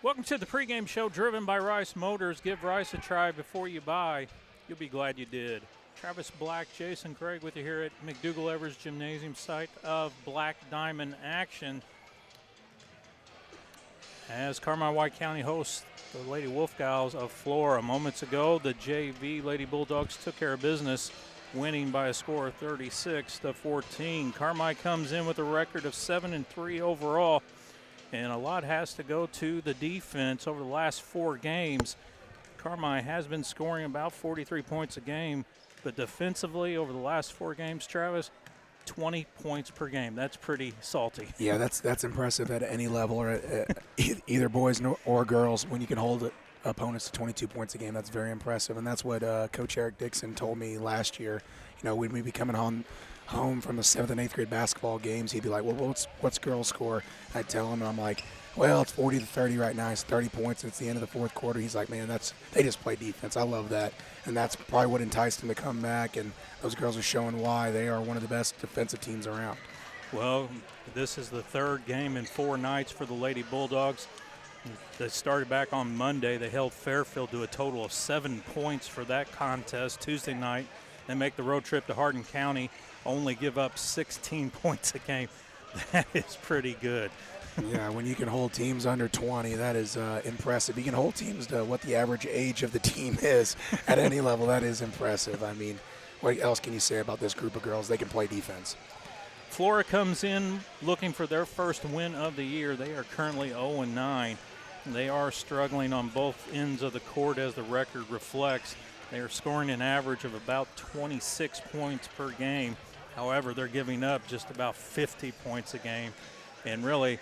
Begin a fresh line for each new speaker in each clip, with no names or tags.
Welcome to the pregame show driven by Rice Motors. Give Rice a try before you buy. You'll be glad you did. Travis Black, Jason Craig with you here at McDougal Evers Gymnasium, site of Black Diamond action. As Carmi White County hosts the Lady Wolfgals of Flora. Moments ago, the JV Lady Bulldogs took care of business, winning by a score of 36-14. Carmi comes in with a record of 7-3 overall. And a lot has to go to the defense over the last 4 games. Carmi has been scoring about 43 points a game, but defensively over the last 4 games, Travis, 20 points per game. That's pretty salty.
Yeah, that's impressive at any level, or either boys or girls. When you can hold opponents to 22 points a game, that's very impressive. And that's what Coach Eric Dixon told me last year. You know, when we'd be coming home from the 7th and 8th grade basketball games, he'd be like, well, what's girls' score? I'd tell him, and I'm like, well, it's 40-30 right now. It's 30 points, and it's the end of the 4th quarter. He's like, man, they just play defense. I love that. And that's probably what enticed him to come back, and those girls are showing why they are one of the best defensive teams around.
Well, this is the 3rd game in 4 nights for the Lady Bulldogs. They started back on Monday. They held Fairfield to a total of 7 points for that contest. Tuesday night, they make the road trip to Hardin County, only give up 16 points a game. That is pretty good.
Yeah, when you can hold teams under 20, that is impressive. You can hold teams to what the average age of the team is at any level. That is impressive. I mean, what else can you say about this group of girls? They can play defense.
Flora comes in looking for their first win of the year. They are currently 0-9. They are struggling on both ends of the court, as the record reflects. They are scoring an average of about 26 points per game. However, they're giving up just about 50 points a game. And really,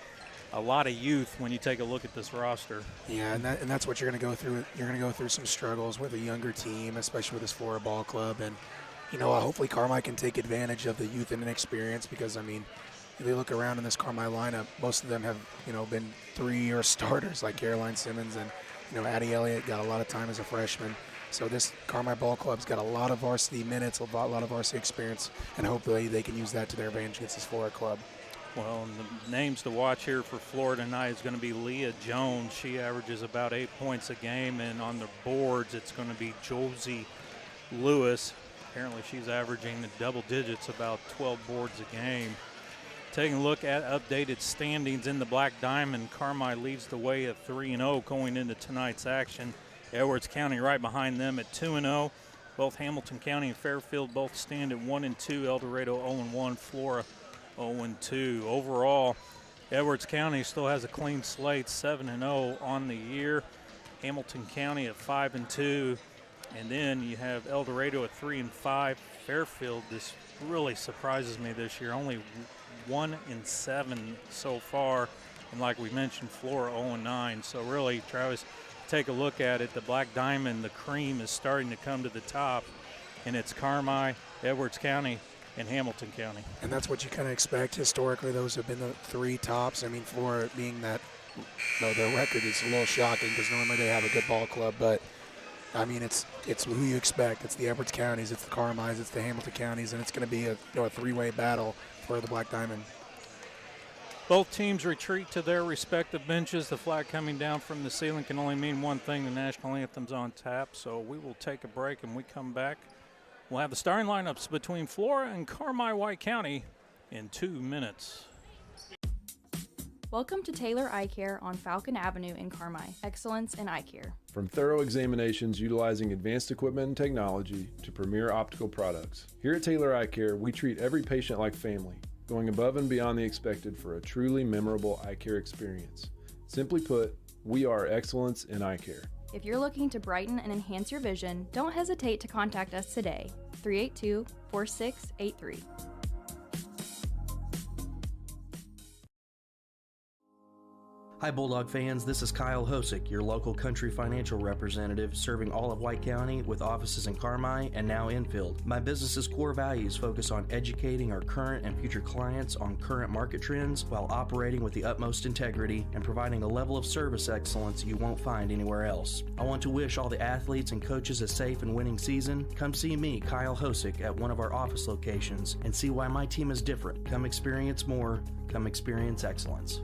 a lot of youth when you take a look at this roster.
Yeah, and that's what you're going to go through. You're going to go through some struggles with a younger team, especially with this Flora ball club. And, you know, hopefully Carmi can take advantage of the youth and inexperience, because, I mean, if you look around in this Carmi lineup, most of them have, you know, been 3-year starters, like Caroline Simmons, and, you know, Addie Elliott got a lot of time as a freshman. So this Carmi ball club's got a lot of varsity minutes, a lot of varsity experience, and hopefully they can use that to their advantage against this Flora club.
Well, and the names to watch here for Florida tonight is going to be Leah Jones. She averages about 8 points a game, and on the boards it's going to be Josie Lewis. Apparently she's averaging the double digits, about 12 boards a game. Taking a look at updated standings in the Black Diamond, Carmi leads the way at 3-0 going into tonight's action. Edwards County right behind them at 2-0. Both Hamilton County and Fairfield both stand at 1-2. El Dorado 0-1. Flora 0-2. Overall, Edwards County still has a clean slate, 7-0 on the year. Hamilton County at 5-2. And then you have El Dorado at 3-5. Fairfield, this really surprises me this year. Only 1-7 so far. And like we mentioned, Flora 0-9. So really, Travis, take a look at it. The Black Diamond, the cream is starting to come to the top, and it's Carmi, Edwards County, and Hamilton County.
And that's what you kind of expect. Historically, those have been the 3 tops. I mean, Flora being that, no, their record is a little shocking, because normally they have a good ball club, but I mean, it's who you expect. It's the Edwards counties, it's the Carmis, it's the Hamilton counties, and it's going to be a 3-way battle for the Black Diamond.
Both teams retreat to their respective benches. The flag coming down from the ceiling can only mean one thing: the national anthem's on tap. So we will take a break, and we come back. We'll have the starting lineups between Flora and Carmi White County in 2 minutes.
Welcome to Taylor Eye Care on Falcon Avenue in Carmi. Excellence in eye care.
From thorough examinations utilizing advanced equipment and technology to premier optical products, here at Taylor Eye Care, we treat every patient like family, going above and beyond the expected for a truly memorable eye care experience. Simply put, we are excellence in eye care.
If you're looking to brighten and enhance your vision, don't hesitate to contact us today. 382-4683.
Hi Bulldog fans, this is Kyle Hosick, your local country financial representative serving all of White County with offices in Carmi and now Enfield. My business's core values focus on educating our current and future clients on current market trends while operating with the utmost integrity and providing a level of service excellence you won't find anywhere else. I want to wish all the athletes and coaches a safe and winning season. Come see me, Kyle Hosick, at one of our office locations and see why my team is different. Come experience more. Come experience excellence.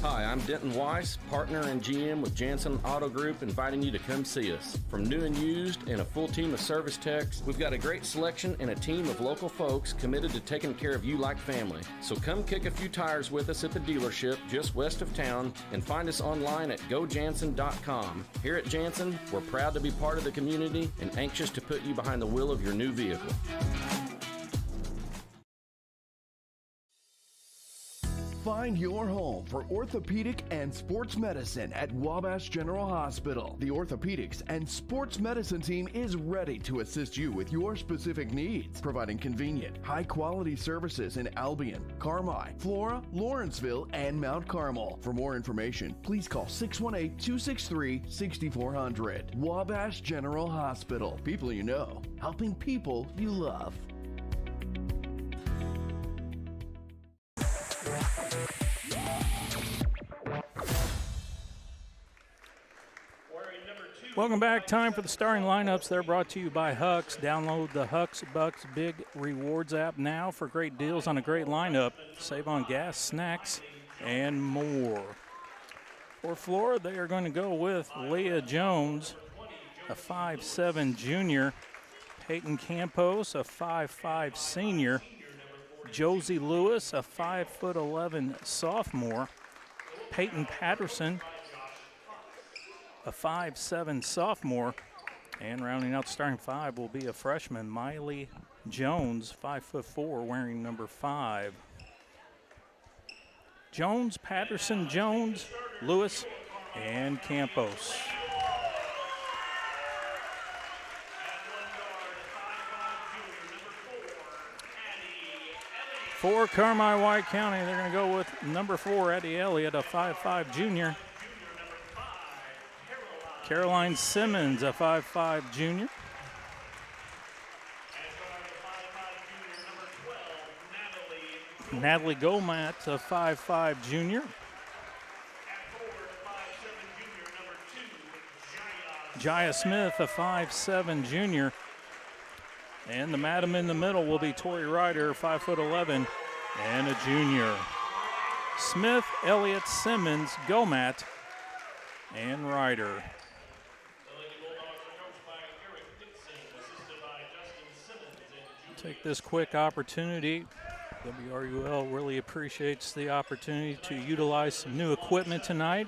Hi, I'm Denton Weiss, partner and GM with Jansen Auto Group, inviting you to come see us. From new and used and a full team of service techs, we've got a great selection and a team of local folks committed to taking care of you like family. So come kick a few tires with us at the dealership just west of town and find us online at gojansen.com. Here at Jansen, we're proud to be part of the community and anxious to put you behind the wheel of your new vehicle.
Find your home for orthopedic and sports medicine at Wabash General Hospital. The orthopedics and sports medicine team is ready to assist you with your specific needs, providing convenient, high-quality services in Albion, Carmi, Flora, Lawrenceville, and Mount Carmel. For more information, please call 618-263-6400. Wabash General Hospital. People you know, helping people you love.
Welcome back. Time for the starting lineups. They're brought to you by Hucks. Download the Hucks Bucks Big Rewards app now for great deals on a great lineup. Save on gas, snacks, and more. For Flora, they are going to go with Leah Jones, a 5'7" junior. Peyton Campos, a 5'5" senior. Josie Lewis, a 5'11" sophomore. Peyton Patterson, a 5'7" sophomore, and rounding out the starting five will be a freshman, Miley Jones, 5'4", wearing number 5. Jones, Patterson, Jones, Lewis, and Campos. For Carmi White County, they're going to go with number 4, Eddie Elliott, a 5'5" junior. Caroline Simmons, a 5'5" junior. Natalie Gomat, a 5'5" junior. Jaya Smith, a 5'7" junior. And the madam in the middle will be Tori Ryder, 5'11", and a junior. Smith, Elliott, Simmons, Gomat, and Ryder. Take this quick opportunity. WRUL really appreciates the opportunity to utilize some new equipment tonight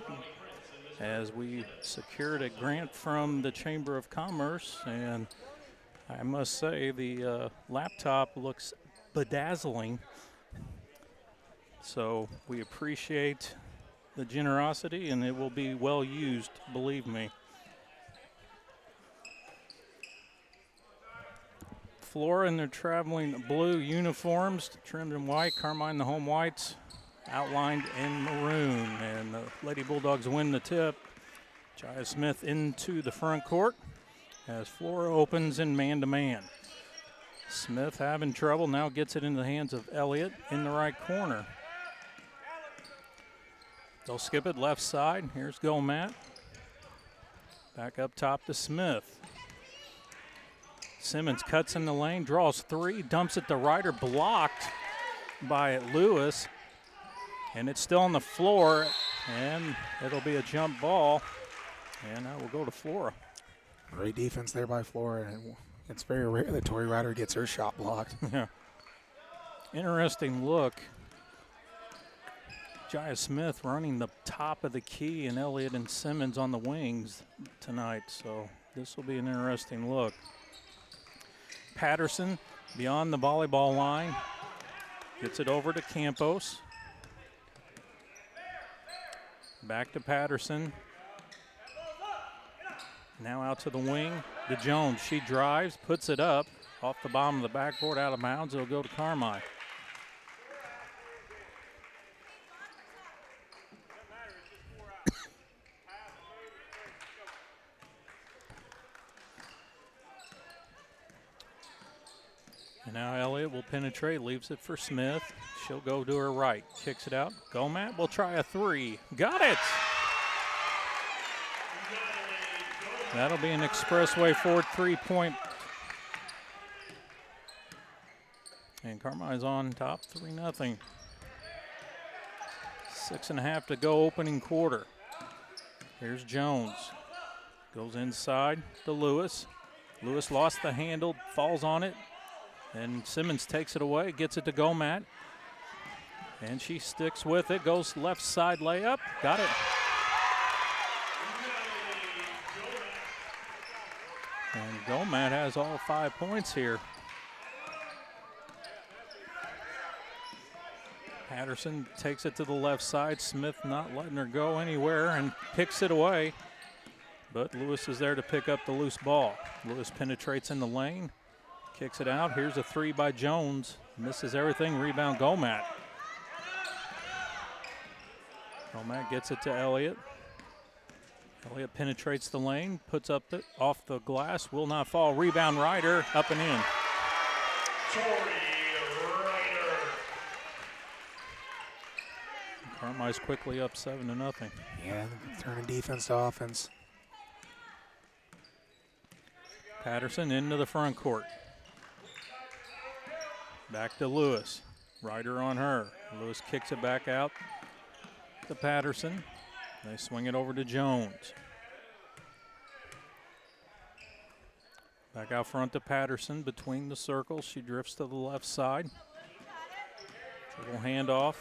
as we secured a grant from the Chamber of Commerce, and I must say the laptop looks bedazzling. So we appreciate the generosity, and it will be well used, believe me. Flora in their traveling blue uniforms, trimmed in white. Carmine, the home whites, outlined in maroon. And the Lady Bulldogs win the tip. Jaya Smith into the front court as Flora opens in man-to-man. Smith having trouble, now gets it into the hands of Elliott in the right corner. They'll skip it left side. Here's Gomat. Back up top to Smith. Simmons cuts in the lane, draws 3, dumps it to Ryder, blocked by Lewis. And it's still on the floor, and it'll be a jump ball. And that will go to Flora.
Great defense there by Flora, and it's very rare that Tori Ryder gets her shot blocked.
Yeah. Interesting look. Jaya Smith running the top of the key, and Elliott and Simmons on the wings tonight. So this will be an interesting look. Patterson beyond the volleyball line. Gets it over to Campos. Back to Patterson. Now out to the wing to Jones. She drives, puts it up off the bottom of the backboard, out of bounds. It'll go to Carmi. And now Elliott will penetrate, leaves it for Smith. She'll go to her right, kicks it out. Gomat will try a 3. Got it! That'll be an Expressway Ford 3-point. And Carmine's on top, 3-0. 6.5 to go, opening quarter. Here's Jones. Goes inside to Lewis. Lewis lost the handle, falls on it, and Simmons takes it away, gets it to Gomat. And she sticks with it, goes left side layup, got it. And Gomat has all 5 points here. Patterson takes it to the left side. Smith not letting her go anywhere and picks it away. But Lewis is there to pick up the loose ball. Lewis penetrates in the lane, kicks it out. Here's a three by Jones. Misses everything, rebound Gomat. Gomat gets it to Elliott. Elliott penetrates the lane, puts up off the glass, will not fall. Rebound Ryder, up and in. Carmi's quickly up 7-0.
Yeah, turning defense to offense.
Patterson into the front court. Back to Lewis. Ryder on her. Lewis kicks it back out to Patterson. They swing it over to Jones. Back out front to Patterson between the circles. She drifts to the left side. Dribble handoff.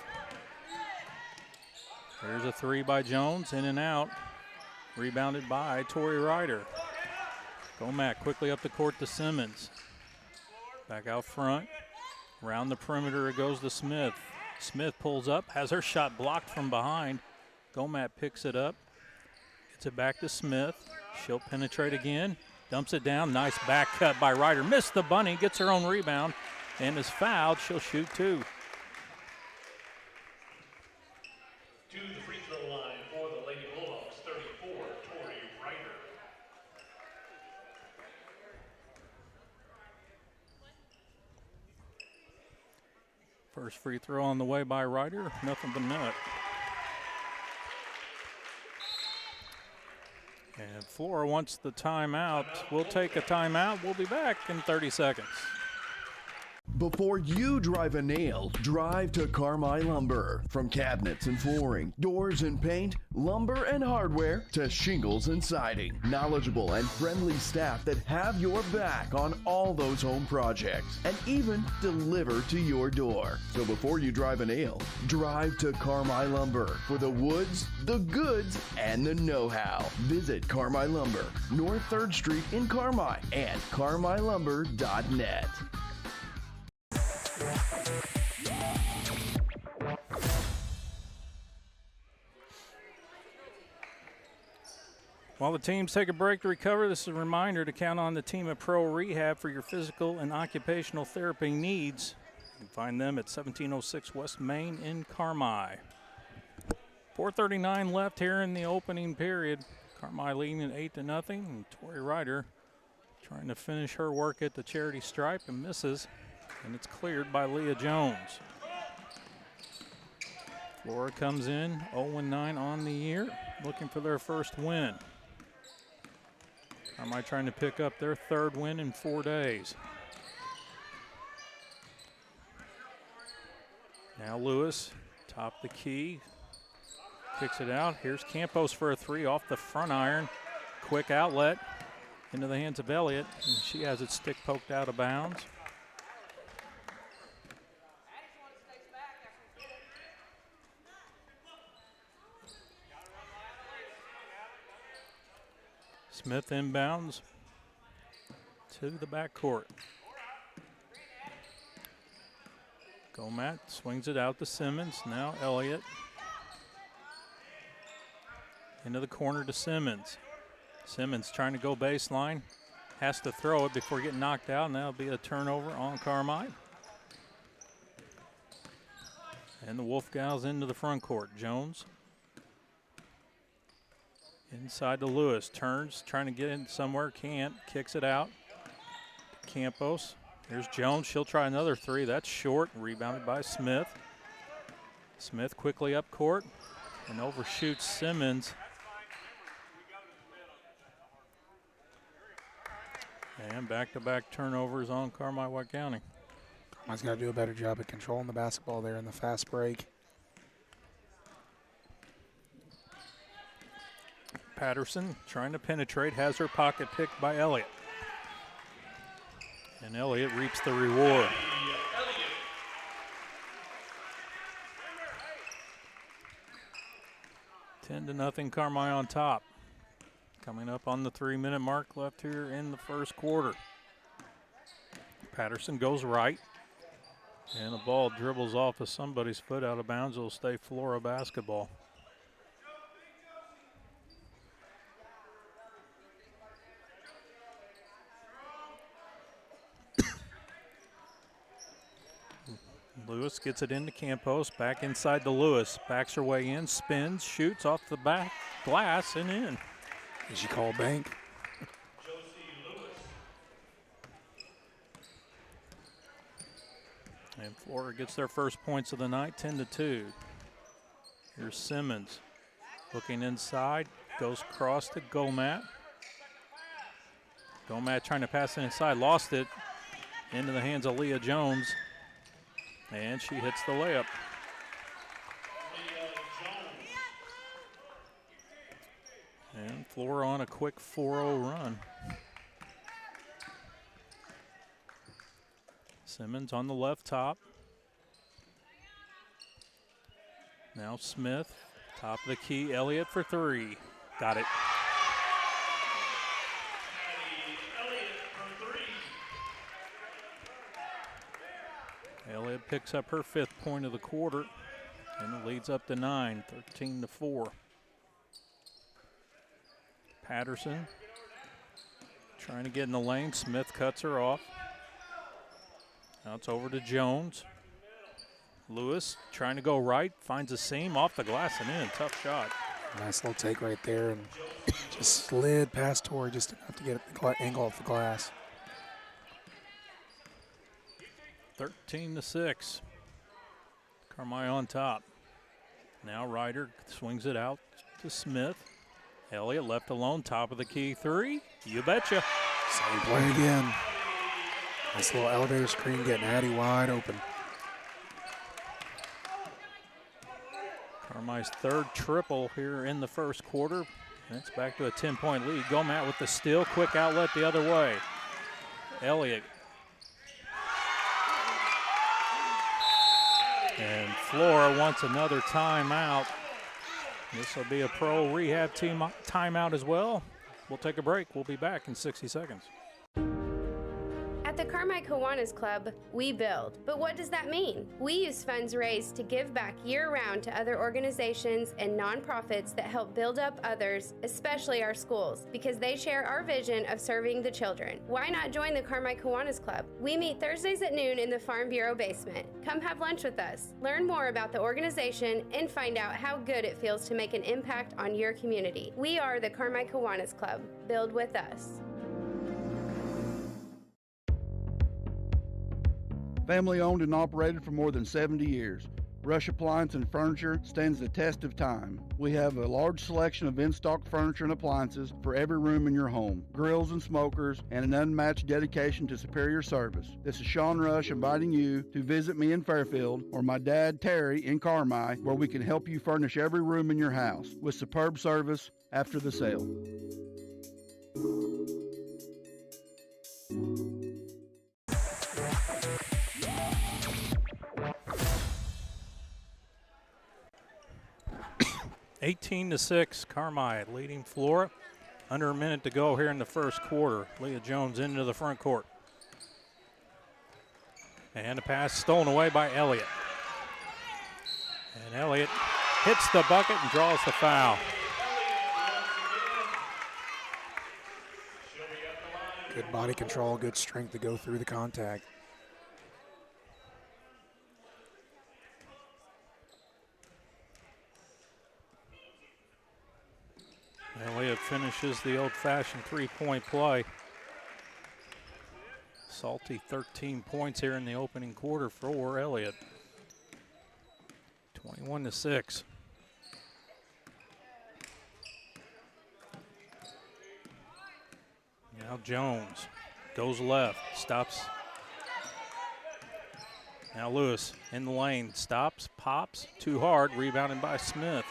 There's a three by Jones, in and out. Rebounded by Tori Ryder. Gomat quickly up the court to Simmons. Back out front. Around the perimeter it goes to Smith. Smith pulls up, has her shot blocked from behind. Gomat picks it up. Gets it back to Smith. She'll penetrate again. Dumps it down. Nice back cut by Ryder. Missed the bunny, gets her own rebound, and is fouled. She'll shoot two.
To the free throw line for the Lady Bulldogs, 34, Tori Ryder.
First free throw on the way by Ryder, nothing but net. And Flora wants the timeout. We'll take a timeout. We'll be back in 30 seconds.
Before you drive a nail, drive to Carmi Lumber. From cabinets and flooring, doors and paint, lumber and hardware, to shingles and siding. Knowledgeable and friendly staff that have your back on all those home projects and even deliver to your door. So before you drive a nail, drive to Carmi Lumber for the woods, the goods, and the know-how. Visit Carmi Lumber, North 3rd Street in Carmi and carmilumber.net.
While the teams take a break to recover, this is a reminder to count on the team at Pro Rehab for your physical and occupational therapy needs. You can find them at 1706 West Main in Carmi. 4:39 left here in the opening period. Carmi leading at 8-0, and Tori Ryder trying to finish her work at the charity stripe and misses, and it's cleared by Leah Jones. Flora comes in 0-9 on the year, looking for their first win. Carmi trying to pick up their third win in 4 days. Now Lewis, top the key, kicks it out. Here's Campos for a three off the front iron. Quick outlet into the hands of Elliott, and she has it stick poked out of bounds. Smith inbounds to the backcourt. Gomat swings it out to Simmons. Now Elliott. Into the corner to Simmons. Simmons trying to go baseline. Has to throw it before getting knocked out, and that'll be a turnover on Carmi. And the Wolf Gals into the front court. Jones. Inside to Lewis, turns, trying to get in somewhere, can't, kicks it out. Campos, here's Jones, she'll try another three, that's short, rebounded by Smith. Smith quickly up court and overshoots Simmons. And back-to-back turnovers on Carmi White County.
Carmi's got to do a better job of controlling the basketball there in the fast break.
Patterson trying to penetrate, has her pocket picked by Elliott. And Elliott reaps the reward. 10-0 Carmi on top. Coming up on the 3-minute mark left here in the first quarter. Patterson goes right. And the ball dribbles off of somebody's foot out of bounds. It'll stay Flora basketball. Lewis gets it into Campos, back inside to Lewis. Backs her way in, spins, shoots off the back glass and in.
Did she call bank?
And Flora gets their first points of the night, 10-2. Here's Simmons looking inside, goes across to Gomat. Gomat trying to pass it inside, lost it into the hands of Leah Jones. And she hits the layup. And Flora on a quick 4-0 run. Simmons on the left top. Now Smith, top of the key, Elliott for three. Got it. Elliott picks up her 5th point of the quarter, and it leads up to 9, 13-4. Patterson trying to get in the lane. Smith cuts her off. Now it's over to Jones. Lewis trying to go right, finds a seam off the glass and in. Tough shot.
Nice little take right there, and just slid past Tori just enough to get the angle off the glass.
13-6. Carmi on top. Now Ryder swings it out to Smith. Elliott left alone, top of the key three. You betcha.
Same play again. Nice little elevator screen getting Addie wide open.
Carmi's 3rd triple here in the first quarter. And it's back to a 10-point lead. Gomat with the steal, quick outlet the other way. Elliott. And Flora wants another timeout. This will be a pro rehab team timeout as well. We'll take a break. We'll be back in 60 seconds.
At the Carmi Kiwanis Club, we build. But what does that mean? We use funds raised to give back year-round to other organizations and nonprofits that help build up others, especially our schools, because they share our vision of serving the children. Why not join the Carmi Kiwanis Club? We meet Thursdays at noon in the Farm Bureau basement. Come have lunch with us, learn more about the organization, and find out how good it feels to make an impact on your community. We are the Carmi Kiwanis Club. Build with us.
Family owned and operated for more than 70 years. Rush Appliance and Furniture stands the test of time. We have a large selection of in-stock furniture and appliances for every room in your home, grills and smokers, and an unmatched dedication to superior service. This is Sean Rush inviting you to visit me in Fairfield or my dad Terry in Carmi, where we can help you furnish every room in your house with superb service after the sale.
18-6, Carmi leading Flora. Under a minute to go here in the first quarter. Leah Jones into the front court. And a pass stolen away by Elliott. And Elliott hits the bucket and draws the foul.
Good body control, good strength to go through the contact.
Elliott finishes the old-fashioned three-point play. Salty 13 points here in the opening quarter for Elliott. 21-6. Now Jones goes left, stops. Now Lewis in the lane, stops, pops, too hard, rebounded by Smith.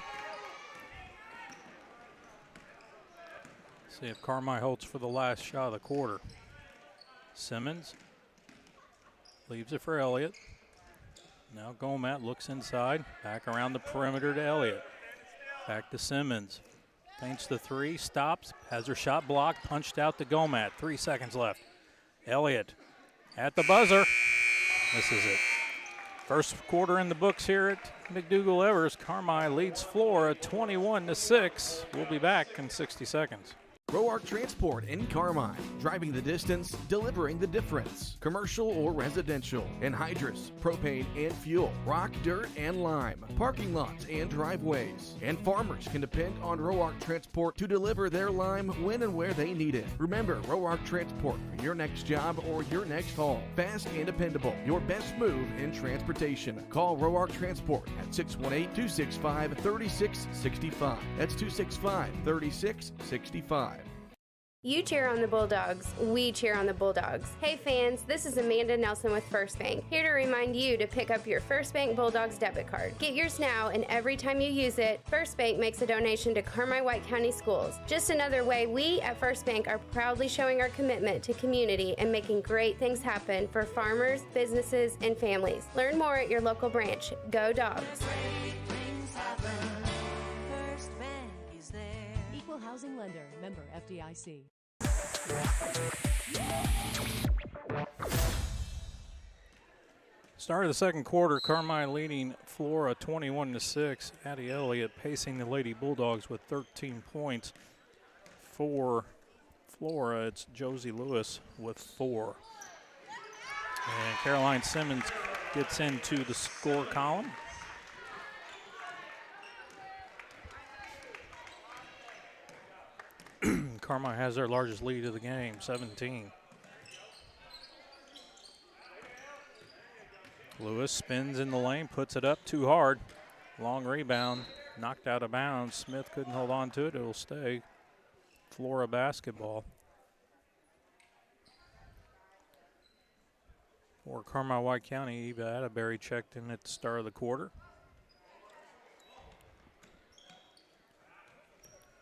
See if Carmi holds for the last shot of the quarter. Simmons leaves it for Elliott. Now Gomat looks inside, back around the perimeter to Elliott. Back to Simmons. Paints the three, stops, has her shot blocked, punched out to Gomat. 3 seconds left. Elliott at the buzzer. Misses it. First quarter in the books here at McDougal-Evers. Carmi leads Flora 21-6. We'll be back in 60 seconds.
Roark Transport in Carmine. Driving the distance, delivering the difference. Commercial or residential. Anhydrous, propane and fuel. Rock, dirt, and lime. Parking lots and driveways. And farmers can depend on Roark Transport to deliver their lime when and where they need it. Remember, Roark Transport for your next job or your next haul. Fast and dependable. Your best move in transportation. Call Roark Transport at 618-265-3665. That's 265-3665.
You cheer on the Bulldogs, we cheer on the Bulldogs. Hey fans, this is Amanda Nelson with First Bank, here to remind you to pick up your First Bank Bulldogs debit card. Get yours now, and every time you use it, First Bank makes a donation to Carmi-White County Schools. Just another way we at First Bank are proudly showing our commitment to community and making great things happen for farmers, businesses, and families. Learn more at your local branch. Go Dogs!
Housing lender, member FDIC.
Start of the second quarter, Carmi leading Flora 21-6. Addie Elliott pacing the Lady Bulldogs with 13 points. For Flora, it's Josie Lewis with 4. And Caroline Simmons gets into the score column. Carmi has their largest lead of the game, 17. Lewis spins in the lane, puts it up too hard. Long rebound, knocked out of bounds. Smith couldn't hold on to it. It'll stay Flora basketball. For Carmi-White County, Eva Atterbury checked in at the start of the quarter.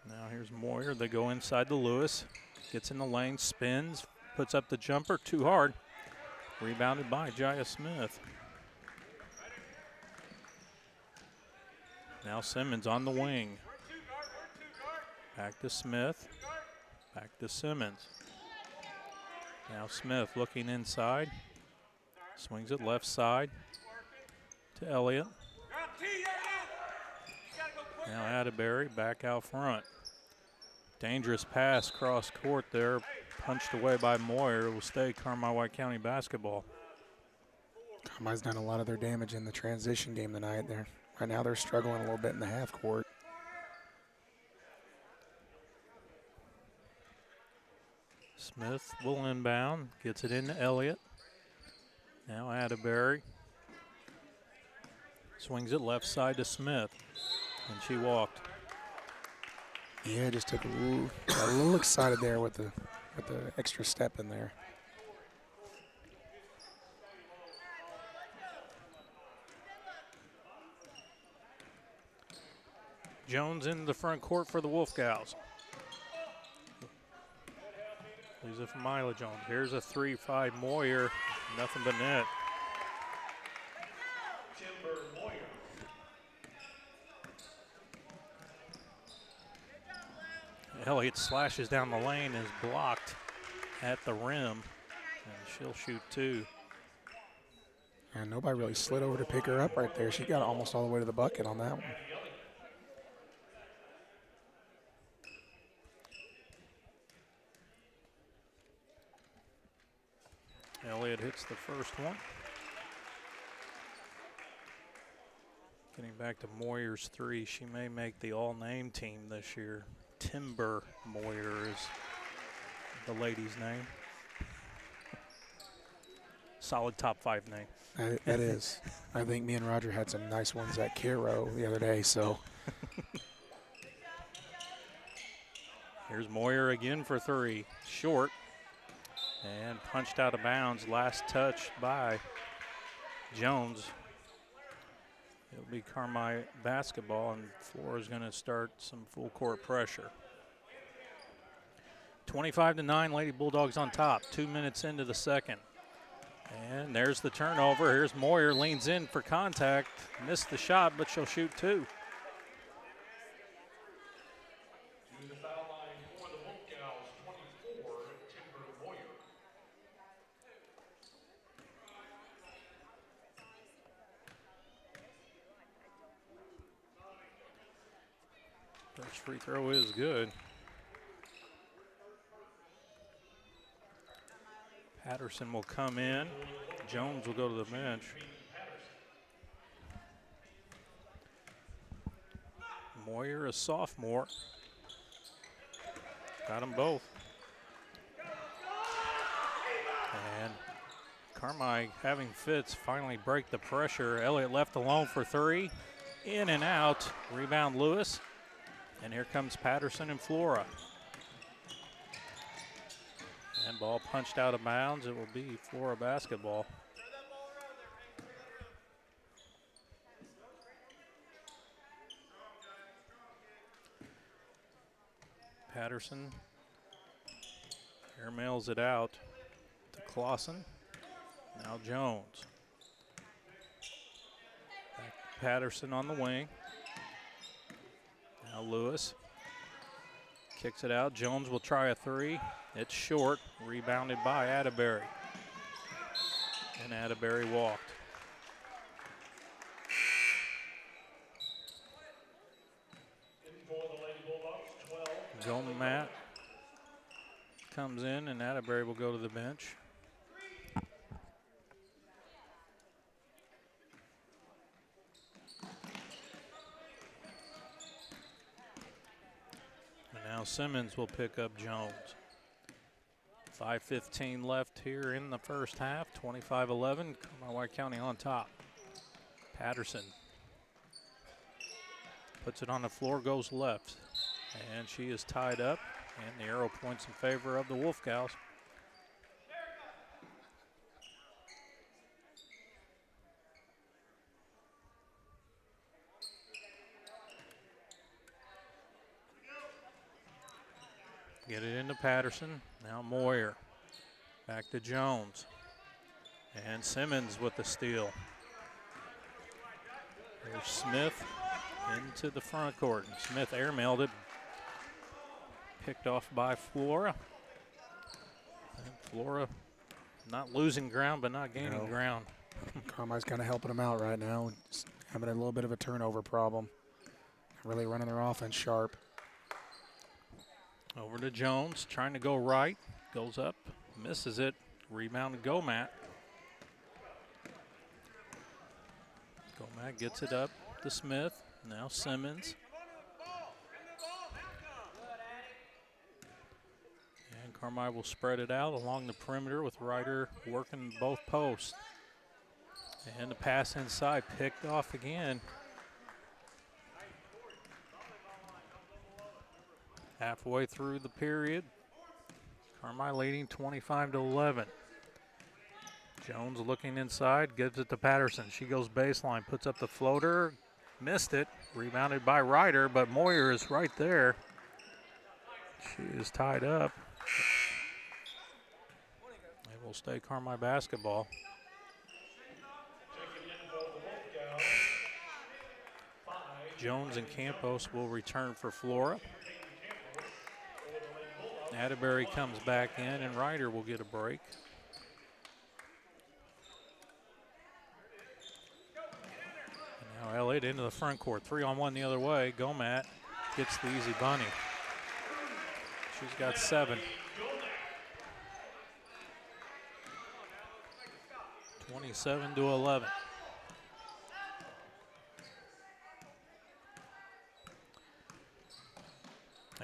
Now here's Moyer. They go inside to Lewis. Gets in the lane, spins, puts up the jumper too hard. Rebounded by Jaya Smith. Now Simmons on the wing. Back to Smith. Back to Simmons. Now Smith looking inside. Swings it left side to Elliott. Now Atterbury back out front. Dangerous pass cross court there, punched away by Moyer. It will stay Carmi-White County basketball.
Carmi's done a lot of their damage in the transition game tonight. Right now they're struggling a little bit in the half court.
Smith will inbound, gets it into Elliott. Now Atterbury swings it left side to Smith, and she walked.
Yeah, just took got a little excited there with the extra step in there.
Jones in the front court for the Wolf Gals. Leaves it for Mila Jones. Here's a 3-5 Moyer, nothing but net. Elliott slashes down the lane, is blocked at the rim, and she'll shoot 2.
And nobody really slid over to pick her up right there. She got almost all the way to the bucket on that one.
Elliott hits the first one. Getting back to Moyer's 3, she may make the all-name team this year. Timber Moyer is the lady's name. Solid top 5 name.
That is. I think me and Roger had some nice ones at Cairo the other day, so.
Here's Moyer again for 3. Short. And punched out of bounds. Last touch by Jones. It'll be Carmi basketball, and Flora's going to start some full court pressure. 25-9, Lady Bulldogs on top. 2 minutes into the second. And there's the turnover. Here's Moyer, leans in for contact. Missed the shot, but she'll shoot two.
To the foul line for the Wolf Gals, 24, Timber Moyer.
First free throw is good. Patterson will come in. Jones will go to the bench. Moyer, a sophomore. Got them both. And Carmi having Fitz finally break the pressure. Elliott left alone for three. In and out. Rebound Lewis. And here comes Patterson and Flora. And ball punched out of bounds. It will be Flora basketball. Patterson airmails it out to Clausen. Now Jones. Back to Patterson on the wing. Now Lewis kicks it out. Jones will try a three. It's short. Rebounded by Atterbury. And Atterbury walked. Goldman comes in, and Atterbury will go to the bench. And now Simmons will pick up Jones. 5:15 left here in the first half. 25-11. White County on top. Patterson puts it on the floor, goes left. And she is tied up, and the arrow points in favor of the Wolf Gals. Get it into Patterson. Now Moyer. Back to Jones. And Simmons with the steal. There's Smith into the front court. Smith airmailed it. Picked off by Flora. And Flora not losing ground, but not gaining ground.
Carmi's kind of helping them out right now. Just having a little bit of a turnover problem. Really running their offense sharp.
Over to Jones, trying to go right. Goes up, misses it. Rebound to Gomat. Gomat gets it up to Smith. Now Simmons. And Carmi will spread it out along the perimeter with Ryder working both posts. And the pass inside, picked off again. Halfway through the period, Carmi leading 25-11. Jones looking inside, gives it to Patterson. She goes baseline, puts up the floater, missed it, rebounded by Ryder, but Moyer is right there. She is tied up. It will stay Carmi basketball. Jones and Campos will return for Flora. Atterbury comes back in, and Ryder will get a break. And now Elliott into the front court. 3-on-1 the other way. Gomat gets the easy bunny. She's got 7. 27-11.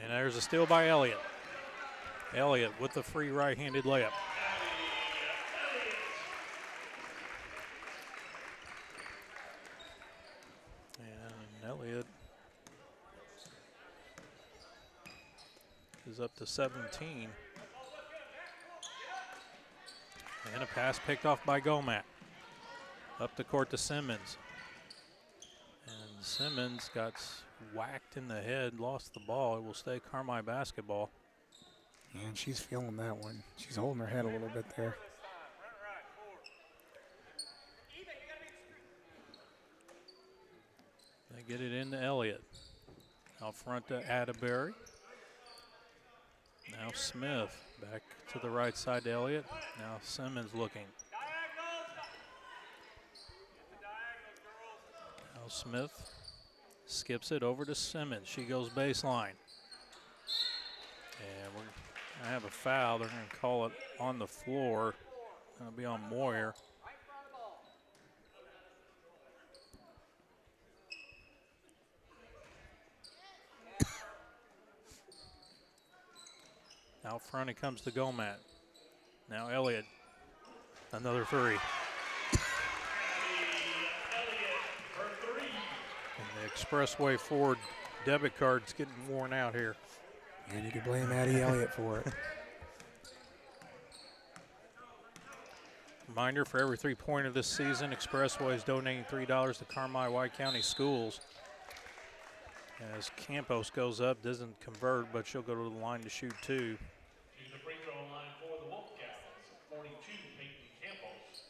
And there's a steal by Elliott. Elliott with the free right-handed layup. And Elliott is up to 17. And a pass picked off by Gomat. Up the court to Simmons. And Simmons got whacked in the head, lost the ball. It will stay Carmi basketball.
And she's feeling that one. She's holding her head a little bit there.
They get it into Elliott. Out front to Atterbury. Now Smith back to the right side to Elliott. Now Simmons looking. Now Smith skips it over to Simmons. She goes baseline. And we're going to have a foul. They're going to call it on the floor. Going to be on Moyer. Out front it comes to Gomat. Now Elliott. Another three. And the Expressway Ford debit card's getting worn out here.
And you can blame Addie Elliott for it.
Reminder, for every 3-pointer this season, Expressway is donating $3 to Carmi White County Schools. As Campos goes up, doesn't convert, but she'll go to the line to shoot 2.
To the free throw line for the Wolfcats, 42, Peyton Campos.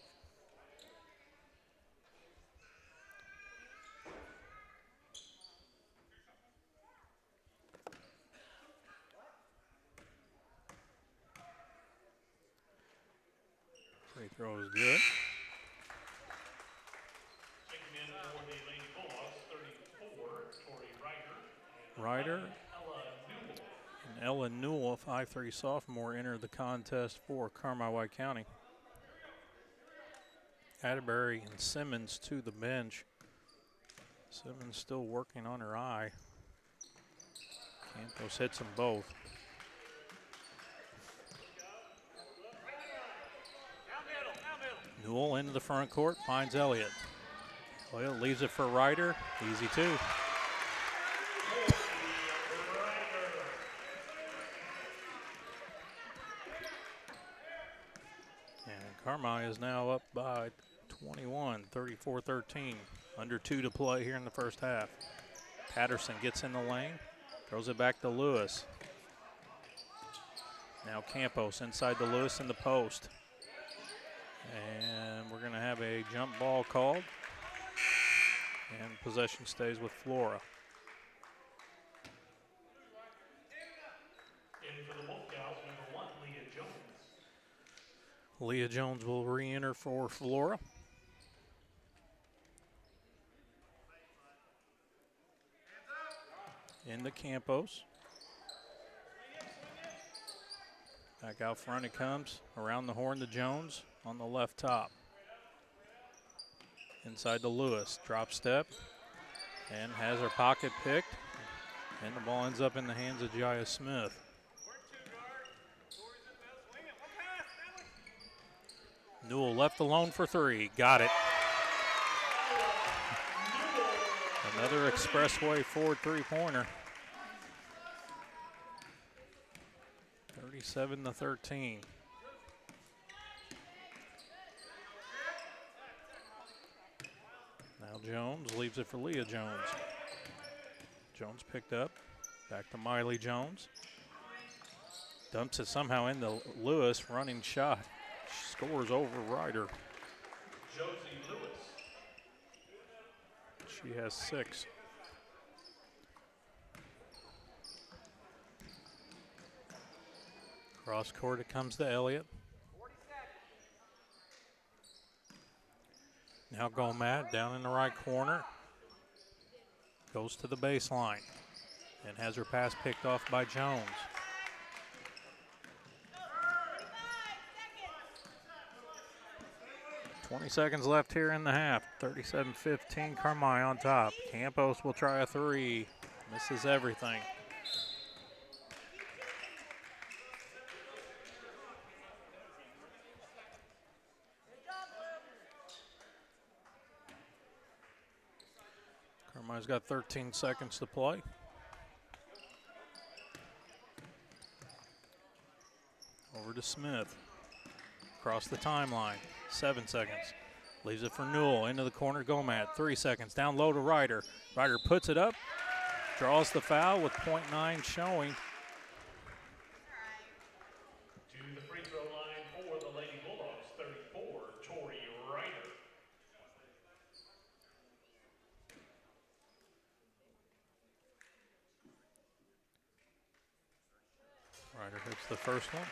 Free throw is good.
Checking in for the Lady Bulldogs, 34, Tori Ryder.
Ryder
Ella Newell.
and Ella Newell, 5'3" sophomore, enter the contest for Carmi White County. Atterbury and Simmons to the bench. Simmons still working on her eye. Campos hits them both. Newell into the front court, finds Elliott. Elliott leaves it for Ryder, easy two. And Carmi is now up by 21, 34-13. Under 2 to play here in the first half. Patterson gets in the lane, throws it back to Lewis. Now Campos inside the Lewis in the post. And we're going to have a jump ball called. And possession stays with Flora.
In for the Wolfcats, number 1, Leah Jones.
Leah Jones will re-enter for Flora. Into Campos. Back out front it comes. Around the horn to Jones on the left top. Inside to Lewis. Drop step. And has her pocket picked. And the ball ends up in the hands of Jaya Smith. Newell left alone for 3. Got it. Another Expressway Ford 3-pointer. 37-13. Now Jones leaves it for Leah Jones. Jones picked up. Back to Miley Jones. Dumps it somehow into Lewis. Running shot. Scores over Ryder.
Josie Lewis.
She has 6. Cross court it comes to Elliott. Now Gomad down in the right corner. Goes to the baseline and has her pass picked off by Jones. .20 seconds left here in the half. 37-15, Carmi on top. Campos will try a 3. Misses everything. Carmi's got 13 seconds to play. Over to Smith. Across the timeline. 7 seconds. Leaves it for Newell. Into the corner. Gomat. 3 seconds. Down low to Ryder. Ryder puts it up. Draws the foul with .9 showing. Ryder hits the first one.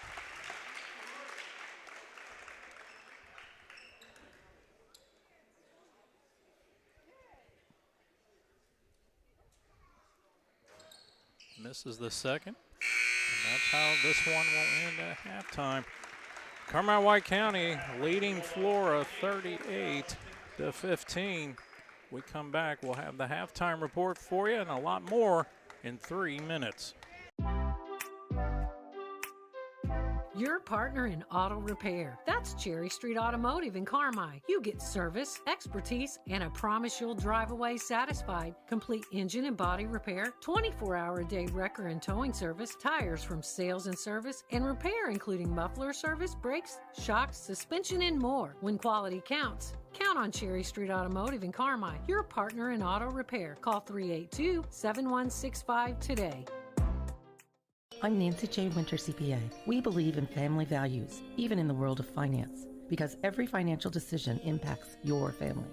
Misses the second. And that's how this one will end at halftime. Carmi White County leading Flora 38-15. We come back, we'll have the halftime report for you and a lot more in 3 minutes.
Your partner in auto repair. That's Cherry Street Automotive in Carmi. You get service, expertise, and a promise you'll drive away satisfied. Complete engine and body repair, 24-hour-a-day wrecker and towing service, tires from sales and service, and repair including muffler service, brakes, shocks, suspension, and more. When quality counts, count on Cherry Street Automotive in Carmi. Your partner in auto repair. Call 382-7165 today.
I'm Nancy J. Winter, CPA. We believe in family values, even in the world of finance, because every financial decision impacts your family.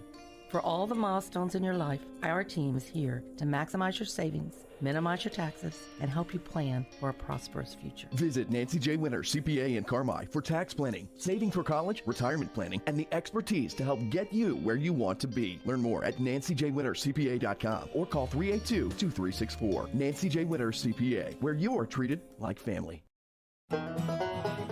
For all the milestones in your life, our team is here to maximize your savings, minimize your taxes, and help you plan for a prosperous future.
Visit Nancy J. Winter, CPA in Carmi for tax planning, saving for college, retirement planning, and the expertise to help get you where you want to be. Learn more at nancyjwintercpa.com or call 382-2364. Nancy J. Winter, CPA, where you're treated like family.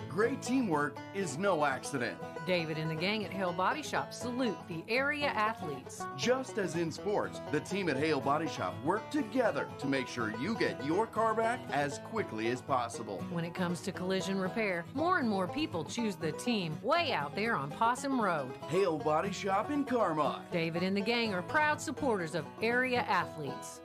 Great teamwork is no accident.
David and the gang at Hale Body Shop salute the area athletes.
Just as in sports, the team at Hale Body Shop work together to make sure you get your car back as quickly as possible.
When it comes to collision repair, more and more people choose the team way out there on Possum Road.
Hale Body Shop in Carmi.
David and the gang are proud supporters of area athletes.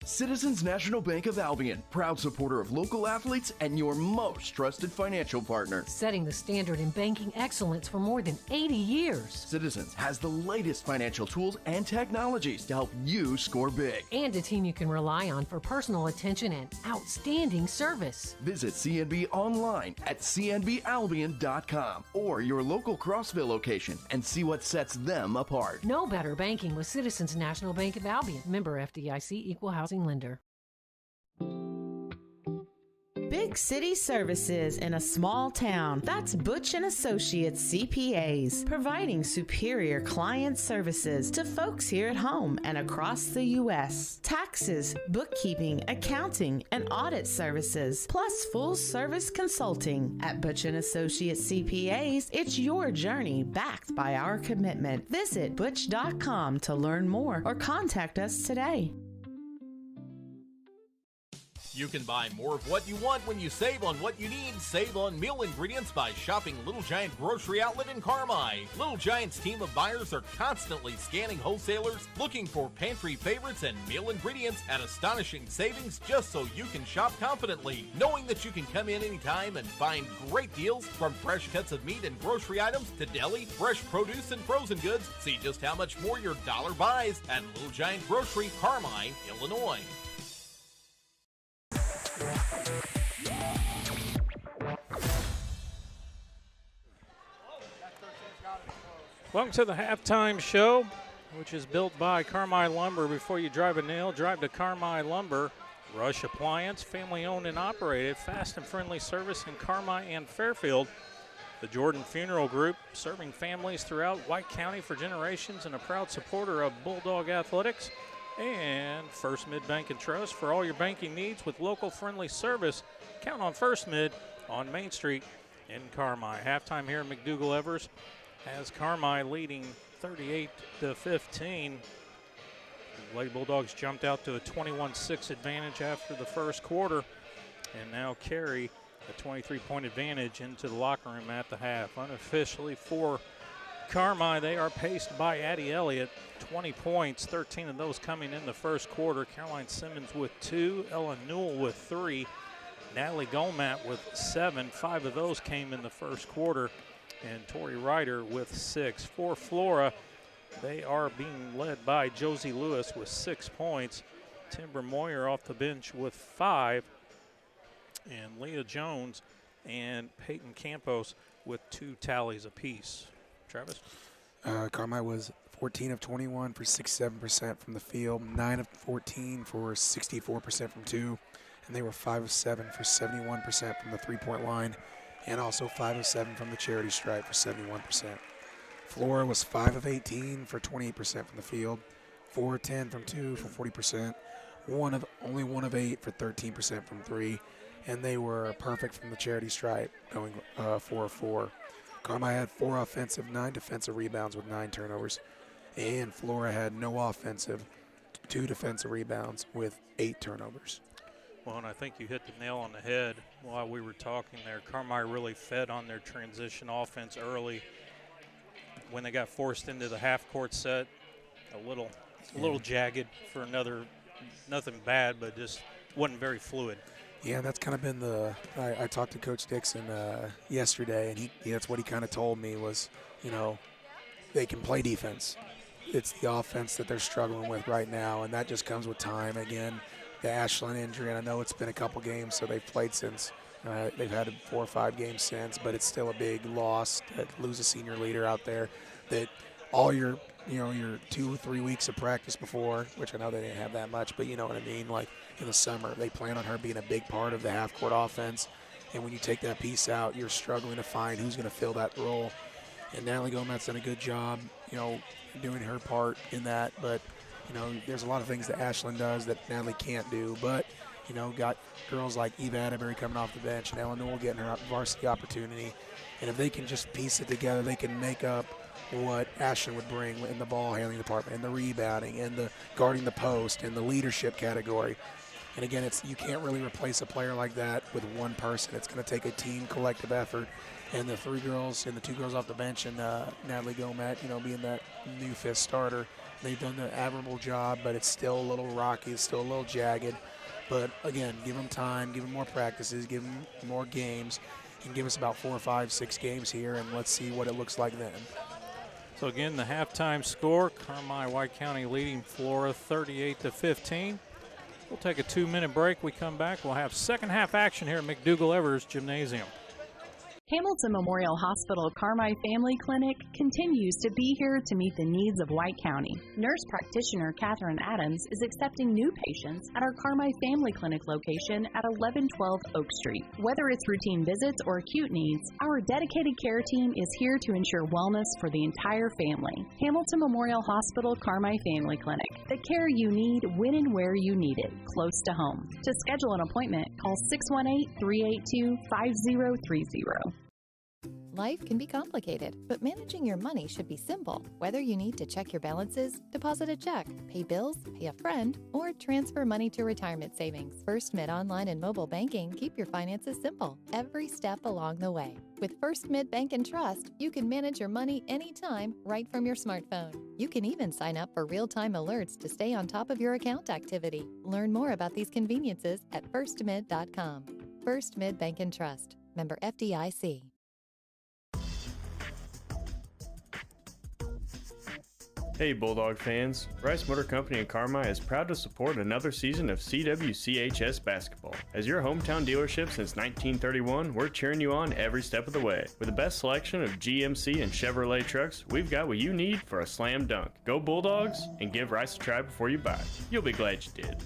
Citizens National Bank of Albion, proud supporter of local athletes and your most trusted financial partner.
Setting the standard in banking excellence for more than 80 years.
Citizens has the latest financial tools and technologies to help you score big.
And a team you can rely on for personal attention and outstanding service.
Visit CNB online at cnbalbion.com or your local Crossville location and see what sets them apart.
No better banking with Citizens National Bank of Albion. Member FDIC, Equal Housing Lender.
Big city services in a small town. That's Butch & Associates CPAs, providing superior client services to folks here at home and across the U.S. Taxes, bookkeeping, accounting, and audit services, plus full-service consulting. At Butch & Associates CPAs, it's your journey backed by our commitment. Visit butch.com to learn more or contact us today.
You can buy more of what you want when you save on what you need. Save on meal ingredients by shopping Little Giant Grocery Outlet in Carmi. Little Giant's team of buyers are constantly scanning wholesalers, looking for pantry favorites and meal ingredients at astonishing savings just so you can shop confidently, knowing that you can come in anytime and find great deals from fresh cuts of meat and grocery items to deli, fresh produce, and frozen goods. See just how much more your dollar buys at Little Giant Grocery, Carmi, Illinois.
Welcome to the halftime show, which is built by Carmi Lumber. Before you drive a nail, drive to Carmi Lumber. Rush Appliance, family owned and operated, fast and friendly service in Carmi and Fairfield. The Jordan Funeral Group, serving families throughout White County for generations and a proud supporter of Bulldog Athletics. And First Mid Bank and Trust for all your banking needs with local friendly service. Count on First Mid on Main Street in Carmi. Halftime here in McDougall-Evers has Carmi leading 38-15. The Lady Bulldogs jumped out to a 21-6 advantage after the first quarter and now carry a 23-point advantage into the locker room at the half. Unofficially for Carmi, they are paced by Addie Elliott, 20 points, 13 of those coming in the first quarter. Caroline Simmons with 2, Ella Newell with 3, Natalie Golmat with 7. 5 of those came in the first quarter, and Tori Ryder with 6. For Flora, they are being led by Josie Lewis with 6 points, Timber Moyer off the bench with 5, and Leah Jones and Peyton Campos with 2 tallies apiece. Travis?
Carmi was 14 of 21 for 67% from the field, 9 of 14 for 64% from 2, and they were 5 of 7 for 71% from the three-point line, and also 5 of 7 from the charity stripe for 71%. Flora was 5 of 18 for 28% from the field, 4 of 10 from 2 for 40%, only 1 of 8 for 13% from 3, and they were perfect from the charity stripe, going 4 of 4. Carmi had 4 offensive, 9 defensive rebounds with 9 turnovers, and Flora had no offensive, 2 defensive rebounds with 8 turnovers.
Well, and I think you hit the nail on the head while we were talking there. Carmi really fed on their transition offense early. When they got forced into the half-court set, a little jagged for nothing bad, but just wasn't very fluid.
Yeah, and that's kind of been I talked to Coach Dixon yesterday, and that's what he kind of told me was, they can play defense. It's the offense that they're struggling with right now, and that just comes with time. Again, the Ashland injury, and I know it's been a couple games, so they've played since. They've had 4 or 5 games since, but it's still a big loss to lose a senior leader out there that all your 2 or 3 weeks of practice before, which I know they didn't have that much, but you know what I mean, like in the summer, they plan on her being a big part of the half-court offense, and when you take that piece out, you're struggling to find who's going to fill that role. And Natalie Gomet's done a good job, doing her part in that, but, there's a lot of things that Ashland does that Natalie can't do, but, got girls like Eva Atterbury coming off the bench and Ellen Newell getting her varsity opportunity, and if they can just piece it together, they can make up what Ashland would bring in the ball handling department and the rebounding and the guarding the post and the leadership category. And again, you can't really replace a player like that with one person. It's going to take a team collective effort. And the 3 girls and the 2 girls off the bench and Natalie Gomet, being that new 5th starter, they've done an admirable job, but it's still a little rocky. It's still a little jagged. But again, give them time, give them more practices, give them more games, and give us about 4 or 5, 6 games here, and let's see what it looks like then.
So again, the halftime score, Carmi White County leading Flora 38-15. We'll take a 2-minute break. We come back. We'll have second half action here at McDougal-Evers Gymnasium.
Hamilton Memorial Hospital Carmi Family Clinic continues to be here to meet the needs of White County. Nurse practitioner Katherine Adams is accepting new patients at our Carmi Family Clinic location at 1112 Oak Street. Whether it's routine visits or acute needs, our dedicated care team is here to ensure wellness for the entire family. Hamilton Memorial Hospital Carmi Family Clinic. The care you need when and where you need it, close to home. To schedule an appointment, call 618-382-5030.
Life can be complicated, but managing your money should be simple. Whether you need to check your balances, deposit a check, pay bills, pay a friend, or transfer money to retirement savings, First Mid Online and Mobile Banking keep your finances simple every step along the way. With First Mid Bank and Trust, you can manage your money anytime right from your smartphone. You can even sign up for real-time alerts to stay on top of your account activity. Learn more about these conveniences at firstmid.com. First Mid Bank and Trust. Member FDIC.
Hey Bulldog fans, Rice Motor Company in Carmi is proud to support another season of CWCHS basketball. As your hometown dealership since 1931, we're cheering you on every step of the way. With the best selection of GMC and Chevrolet trucks, we've got what you need for a slam dunk. Go Bulldogs and give Rice a try before you buy. You'll be glad you did.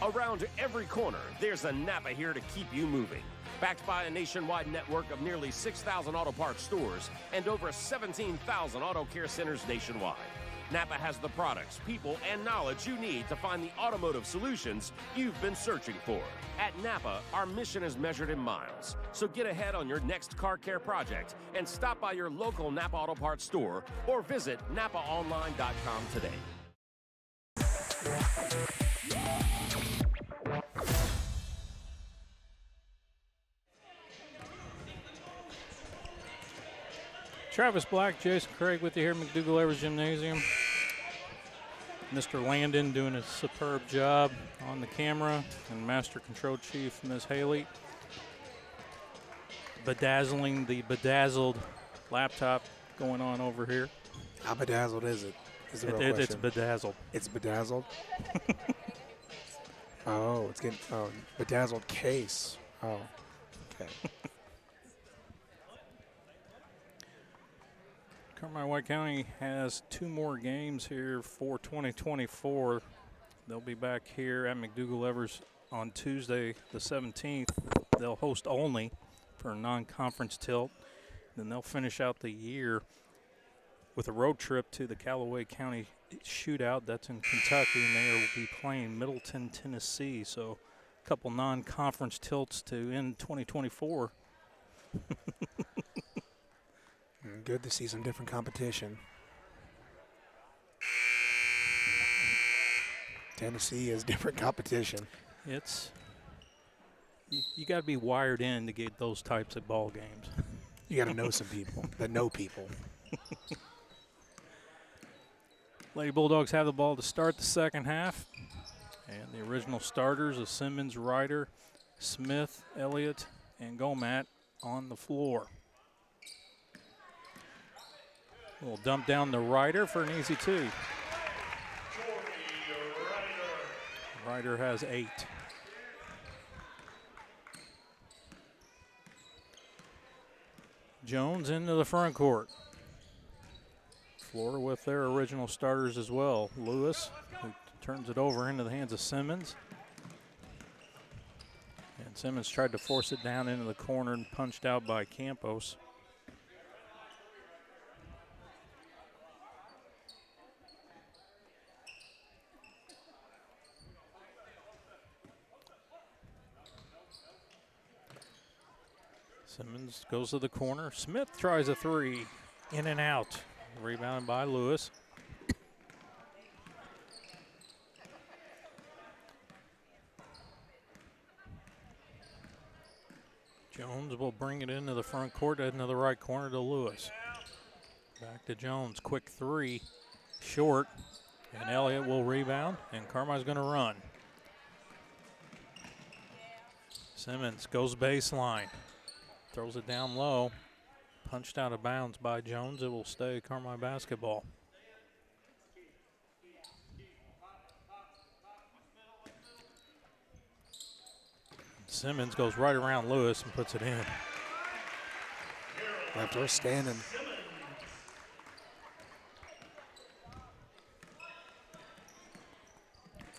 Around every corner, there's a Napa here to keep you moving. Backed by a nationwide network of nearly 6,000 auto parts stores and over 17,000 auto care centers nationwide. Napa has the products, people, and knowledge you need to find the automotive solutions you've been searching for. At Napa, our mission is measured in miles. So get ahead on your next car care project and stop by your local Napa Auto Parts store or visit NapaOnline.com today.
Travis Black, Jason Craig with you here at McDougal-Evers Gymnasium. Mr. Landon doing a superb job on the camera, and Master Control Chief Ms. Haley bedazzling the bedazzled laptop going on over here.
How bedazzled is it? Is the real question.
It's bedazzled.
It's bedazzled? Oh, it's getting bedazzled case. Oh, okay.
Carmi-White County has 2 more games here for 2024. They'll be back here at McDougall-Evers on Tuesday the 17th. They'll host Olney for a non-conference tilt. Then they'll finish out the year with a road trip to the Callaway County Shootout. That's in Kentucky, and they will be playing Middleton, Tennessee. So a couple non-conference tilts to end 2024.
Good to see some different competition. Tennessee is different competition.
It's you got to be wired in to get those types of ball games.
You got to know some people that know people.
Lady Bulldogs have the ball to start the second half. And the original starters of Simmons, Ryder, Smith, Elliott, and Gomat on the floor. We'll dump down the Ryder for an easy 2. Ryder has 8. Jones into the front court. Flora with their original starters as well. Lewis, who turns it over into the hands of Simmons. And Simmons tried to force it down into the corner and punched out by Campos. Simmons goes to the corner. Smith tries a 3. In and out. Rebounded by Lewis. Jones will bring it into the front court, into the right corner to Lewis. Back to Jones. Quick 3. Short. And Elliott will rebound, and Carmi's going to run. Simmons goes baseline. Throws it down low. Punched out of bounds by Jones. It will stay Carmi basketball. Simmons goes right around Lewis and puts it in.
Left her standing.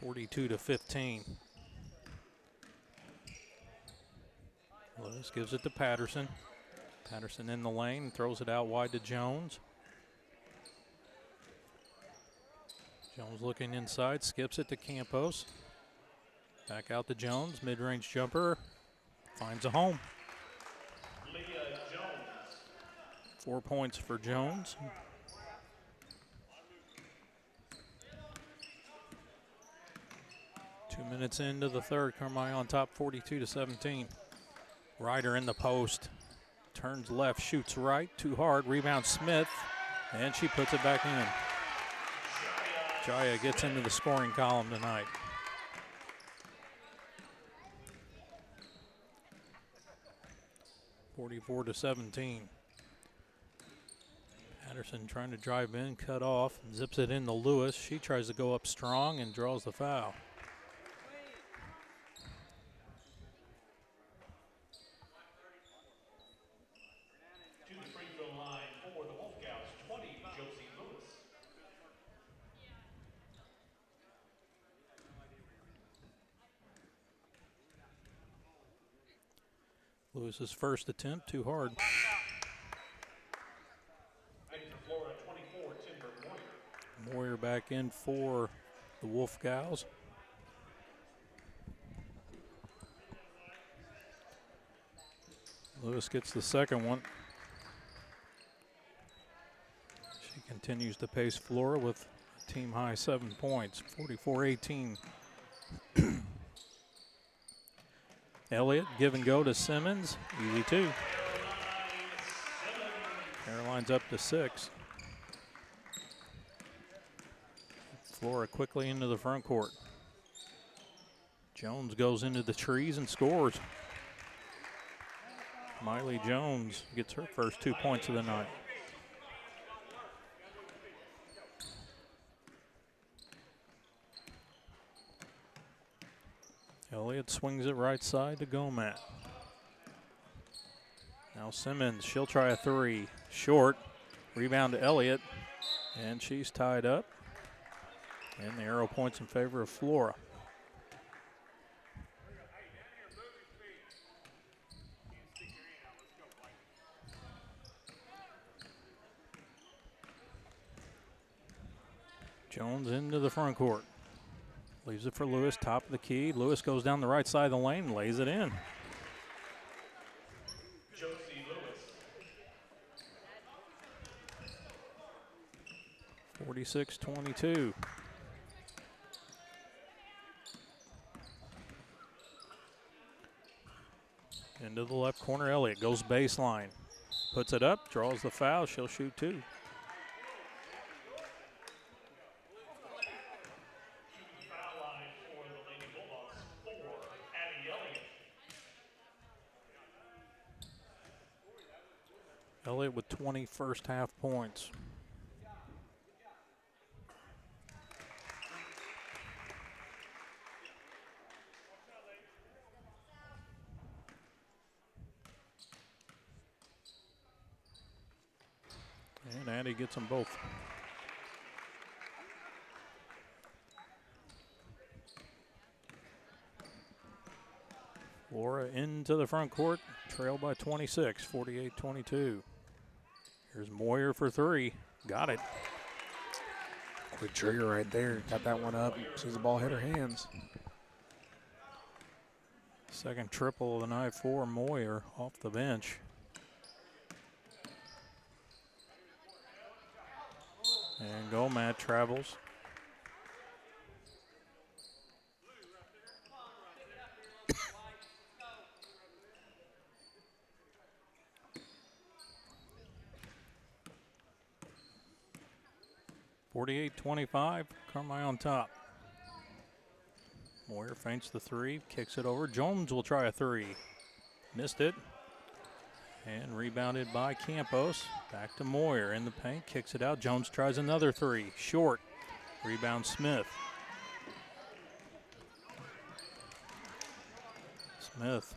(42-15). Lewis gives it to Patterson. Patterson in the lane, throws it out wide to Jones. Jones looking inside, skips it to Campos. Back out to Jones, mid-range jumper, finds a home. 4 points for Jones. Two minutes into the third, Carmi on top 42-17. Ryder in the post, turns left, shoots right, too hard, rebounds Smith, and she puts it back in. Jaya gets into the scoring column tonight. (44-17). Patterson trying to drive in, cut off, zips it into Lewis. She tries to go up strong and draws the foul. Lewis's first attempt, too hard.
Flora 24, Timber
Moyer back in for the Wolf Gals. Lewis gets the second one. She continues to pace Flora with a team high 7 points, 44-18. Elliott, give and go to Simmons, easy 2. Caroline's up to 6. Flora quickly into the front court. Jones goes into the trees and scores. Miley Jones gets her first 2 points of the night. Elliott swings it right side to Gomat. Now Simmons, she'll try a three. Short. Rebound to Elliott. And she's tied up. And the arrow points in favor of Flora. Jones into the front court. Leaves it for Lewis, top of the key. Lewis goes down the right side of the lane, lays it in. 46-22. Into the left corner, Elliott goes baseline. Puts it up, draws the foul, she'll shoot two. Elliott with 20 first half points. And Addie gets them both. Flora into the front court, trailed by 26, 48-22. Here's Moyer for three. Got it.
Quick trigger right there. Got that one up. Sees the ball hit her hands.
Second triple of the night for Moyer off the bench. And Gomat travels. (48-25), Carmi on top. Moyer feints the three, kicks it over. Jones will try a three. Missed it. And rebounded by Campos. Back to Moyer in the paint, kicks it out. Jones tries another three. Short. Rebound Smith. Smith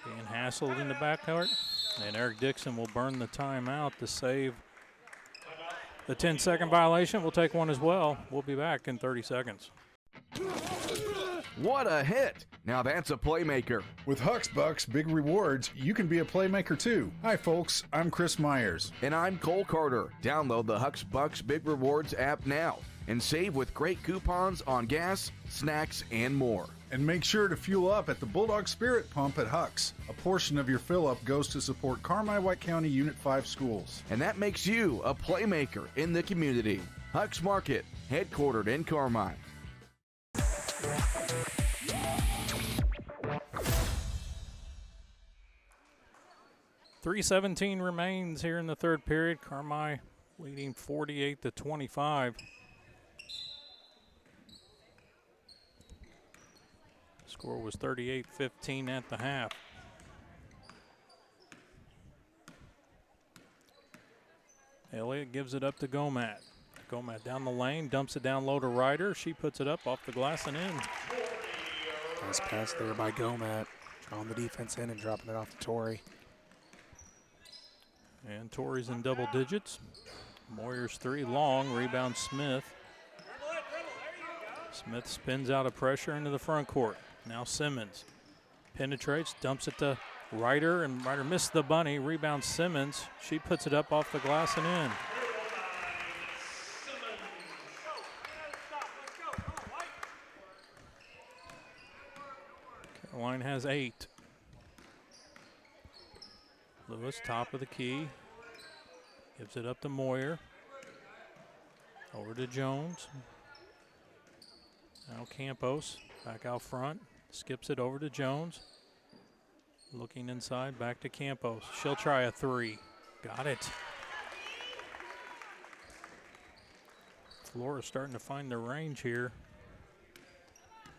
being hassled in the backcourt. And Eric Dixon will burn the timeout to save the 10-second violation. We'll take one as well. We'll be back in 30 seconds.
What a hit! Now that's a playmaker.
With Huck's Bucks Big Rewards, you can be a playmaker too. Hi folks, I'm Chris Myers.
And I'm Cole Carter. Download the Huck's Bucks Big Rewards app now and save with great coupons on gas, snacks, and more.
And make sure to fuel up at the Bulldog Spirit Pump at Huck's. A portion of your fill-up goes to support Carmi White County Unit 5 schools.
And that makes you a playmaker in the community. Huck's Market, headquartered in Carmi.
.317 remains here in the third period. Carmi leading 48-25. Score was 38-15 at the half. Elliott gives it up to Gomat. Gomat down the lane, dumps it down low to Ryder. She puts it up off the glass and in.
Nice pass there by Gomat. Drawing the defense in and dropping it off to Torrey.
And Torrey's in double digits. Moyer's three long, rebound Smith. Smith spins out of pressure into the front court. Now Simmons penetrates, dumps it to Ryder, and Ryder missed the bunny. Rebound Simmons. She puts it up off the glass and in. Caroline has 8. Lewis, top of the key. Gives it up to Moyer. Over to Jones. Now Campos back out front. Skips it over to Jones. Looking inside, back to Campos. She'll try a three. Got it. Flora starting to find the range here.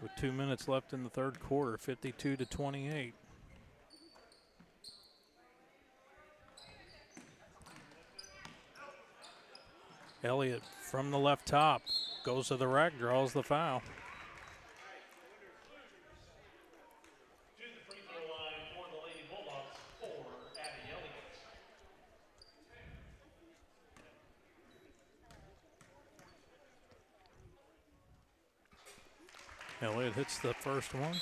With 2 minutes left in the third quarter, 52-28. Elliott from the left top, goes to the rack, draws the foul. Elliott hits the first one.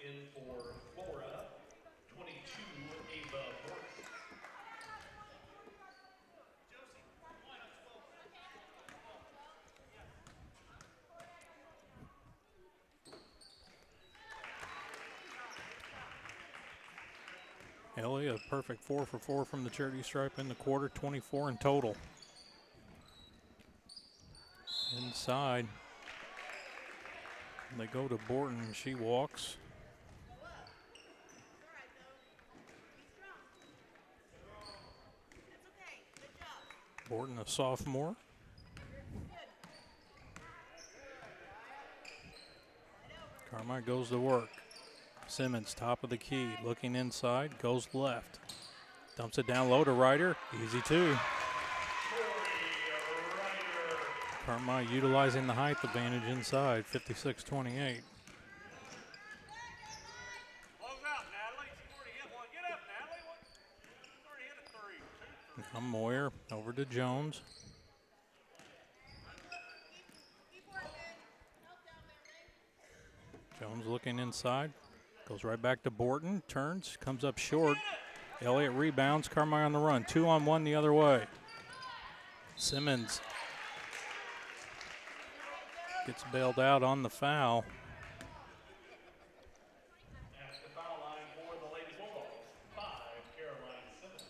In for Flora, 22, Ava Morris.
Elliott, a perfect 4 for 4 from the charity stripe in the quarter, 24 in total. Inside. They go to Borton, and she walks. Borton, a sophomore. Carmine goes to work. Simmons, top of the key, looking inside, goes left. Dumps it down low to Ryder. Easy two. Carmine utilizing the height advantage inside, 56-28. Now Moyer over to Jones. Jones looking inside, goes right back to Borton, turns, comes up short. Elliott rebounds, Carmine on the run, 2-on-1 the other way. Simmons gets bailed out on the foul.
At the foul line for the Lady Bulldogs, 5, Caroline Simmons.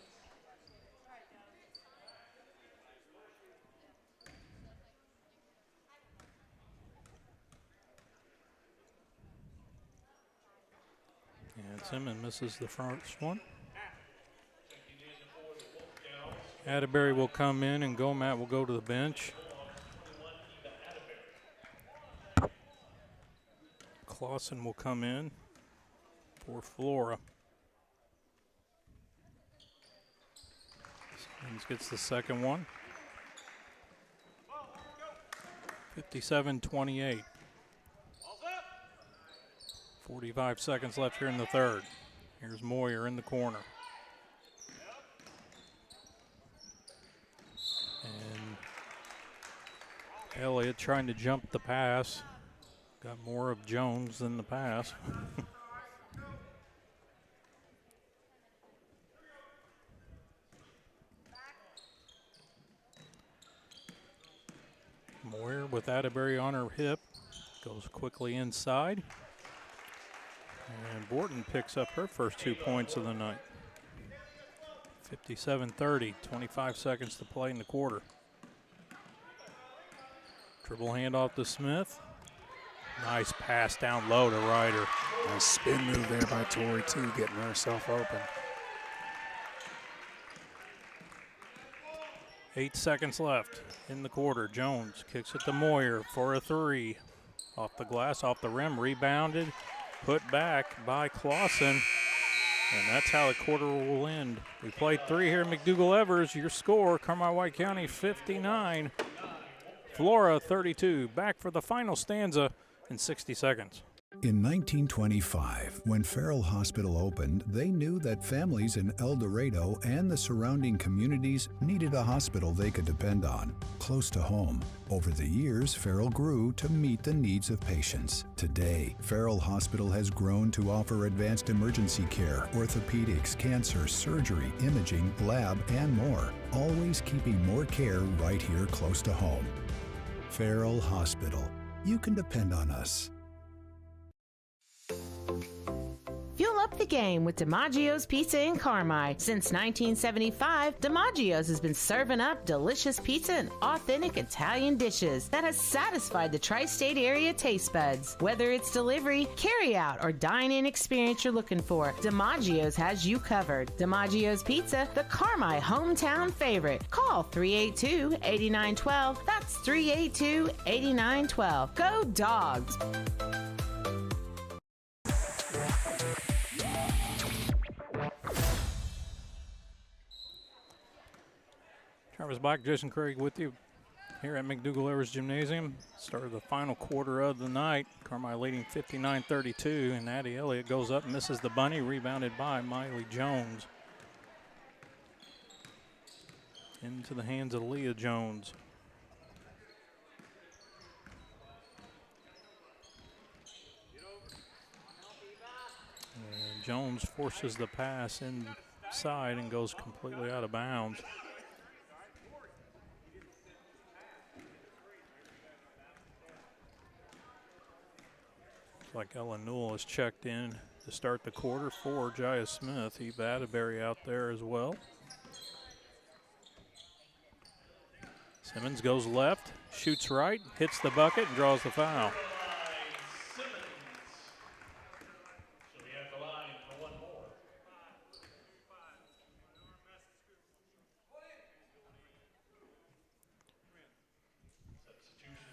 And Simmons misses the first one. Atterbury will come in and Gomat will go to the bench. Clausen will come in for Flora. Simmons gets the second one. 57-28. 45 seconds left here in the third. Here's Moyer in the corner. And Elliott trying to jump the pass. Got more of Jones than the pass. Moyer with Atterbury on her hip. Goes quickly inside. And Borton picks up her first 2 points of the night. 57-30, 25 seconds to play in the quarter. Dribble handoff to Smith. Nice pass down low to Ryder.
Nice spin move there by Tori, too, getting herself open.
8 seconds left in the quarter. Jones kicks it to Moyer for a three. Off the glass, off the rim, rebounded, put back by Clausen. And that's how the quarter will end. We played 3 here at McDougal-Evers. Your score, Carmine White County 59, Flora 32. Back for the final stanza in 60 seconds.
In 1925, when Farrell Hospital opened, they knew that families in El Dorado and the surrounding communities needed a hospital they could depend on, close to home. Over the years, Farrell grew to meet the needs of patients. Today, Farrell Hospital has grown to offer advanced emergency care, orthopedics, cancer, surgery, imaging, lab, and more, always keeping more care right here close to home. Farrell Hospital. You can depend on us.
Fuel up the game with DiMaggio's Pizza in Carmi. Since 1975, DiMaggio's has been serving up delicious pizza and authentic Italian dishes that has satisfied the tri-state area taste buds. Whether it's delivery, carry-out, or dine-in experience you're looking for, DiMaggio's has you covered. DiMaggio's Pizza, the Carmi hometown favorite. Call 382-8912. That's 382-8912. Go Dogs!
Travis Black, Jason Craig with you here at McDougal-Evers Gymnasium. Start of the final quarter of the night. Carmine leading 59-32, and Addie Elliott goes up and misses the bunny, rebounded by Miley Jones. Into the hands of Leah Jones. Jones forces the pass inside and goes completely out of bounds. Looks like Ellen Newell has checked in to start the quarter for Jaya Smith. Eve Atterbury out there as well. Simmons goes left, shoots right, hits the bucket, and draws the foul.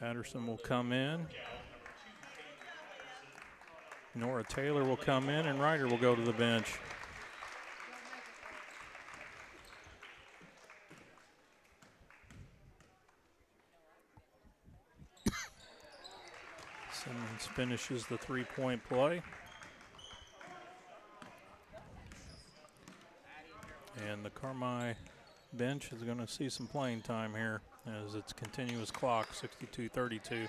Patterson will come in. Nora Taylor will come in, and Ryder will go to the bench. Simmons finishes the three-point play. And the Carmi bench is going to see some playing time here as it's continuous clock, 62-32.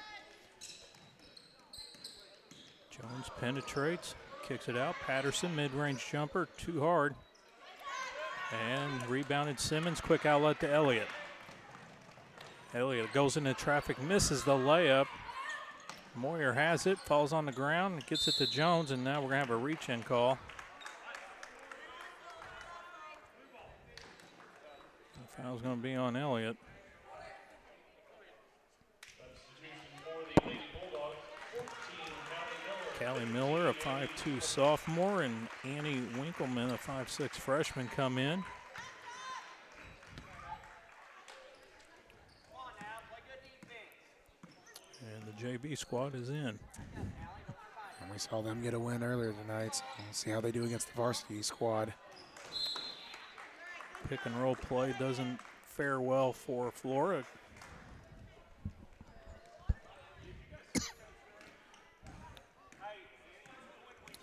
Jones penetrates, kicks it out. Patterson, mid-range jumper, too hard. And rebounded Simmons, quick outlet to Elliott. Elliott goes into traffic, misses the layup. Moyer has it, falls on the ground, gets it to Jones, and now we're going to have a reach-in call. The foul's going to be on Elliott. Callie Miller, a 5'2 sophomore, and Annie Winkleman, a 5'6 freshman, come in. And the JV squad is in.
And we saw them get a win earlier tonight, so we'll see how they do against the varsity squad.
Pick and roll play doesn't fare well for Flora.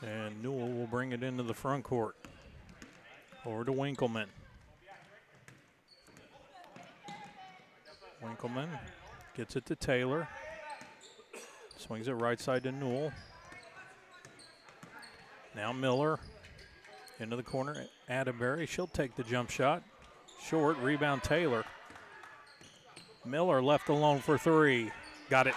And Newell will bring it into the front court. Over to Winkleman. Winkleman gets it to Taylor. Swings it right side to Newell. Now Miller into the corner. Atterbury, she'll take the jump shot. Short, rebound Taylor. Miller left alone for three. Got it.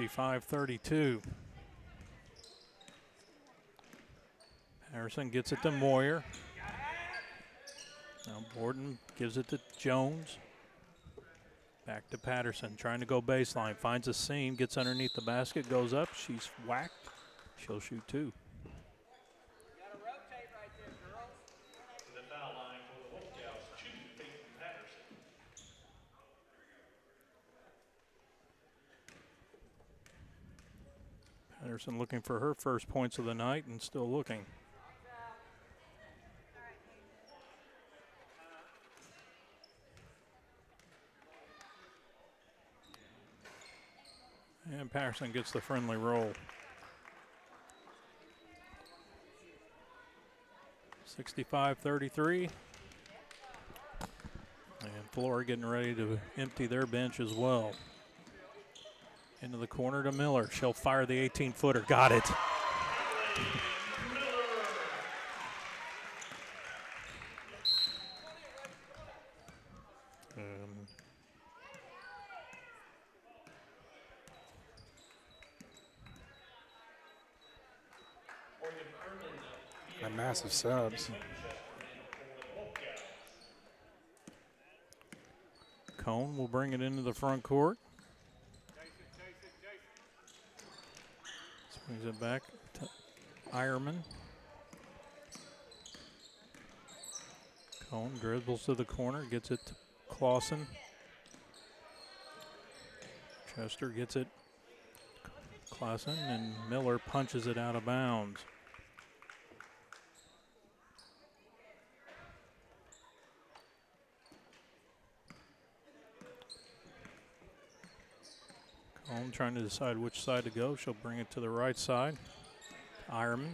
65-32. Harrison gets it to Moyer. Now Borden gives it to Jones. Back to Patterson, trying to go baseline. Finds a seam, gets underneath the basket, goes up. She's whacked. She'll shoot two. Patterson looking for her first points of the night and still looking. And Patterson gets the friendly roll. 65-33. And Flora getting ready to empty their bench as well. Into the corner to Miller. She'll fire the 18-footer. Got it.
Massive subs.
Cone will bring it into the front court. Swings it back to Ironman. Cone dribbles to the corner, gets it to Clausen. Chester gets it. Clausen, and Miller punches it out of bounds. Cone trying to decide which side to go. She'll bring it to the right side. Ironman.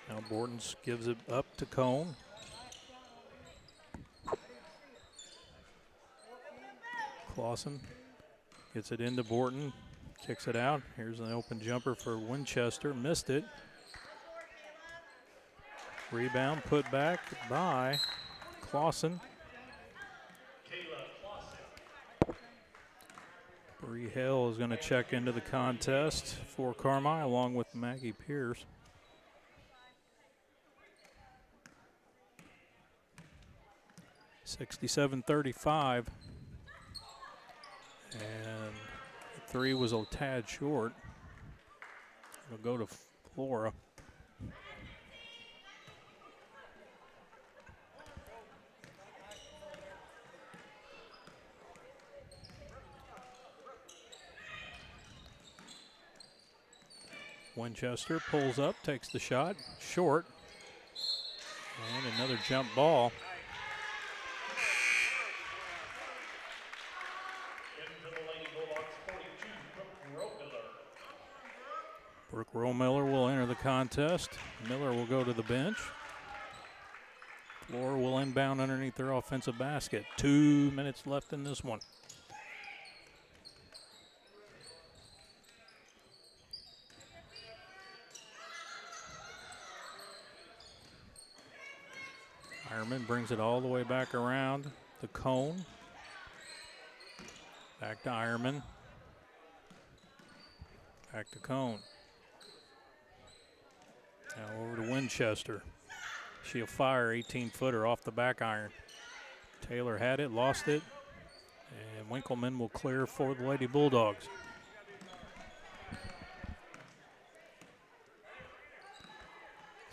Now Borden gives it up to Cone. Clausen gets it into Borton, kicks it out. Here's an open jumper for Winchester, missed it. Rebound put back by Clausen. Bree Hill is going to check into the contest for Carmi along with Maggie Pierce. (67-35). And the three was a tad short. It'll go to Flora. Winchester pulls up, takes the shot, short. And another jump ball. Brooke Rowe-Miller will enter the contest. Miller will go to the bench. Flora will inbound underneath their offensive basket. 2 minutes left in this one. Ironman brings it all the way back around the cone. Back to Ironman. Back to cone. Now over to Winchester. She'll fire 18-footer off the back iron. Taylor had it, lost it, and Winkleman will clear for the Lady Bulldogs.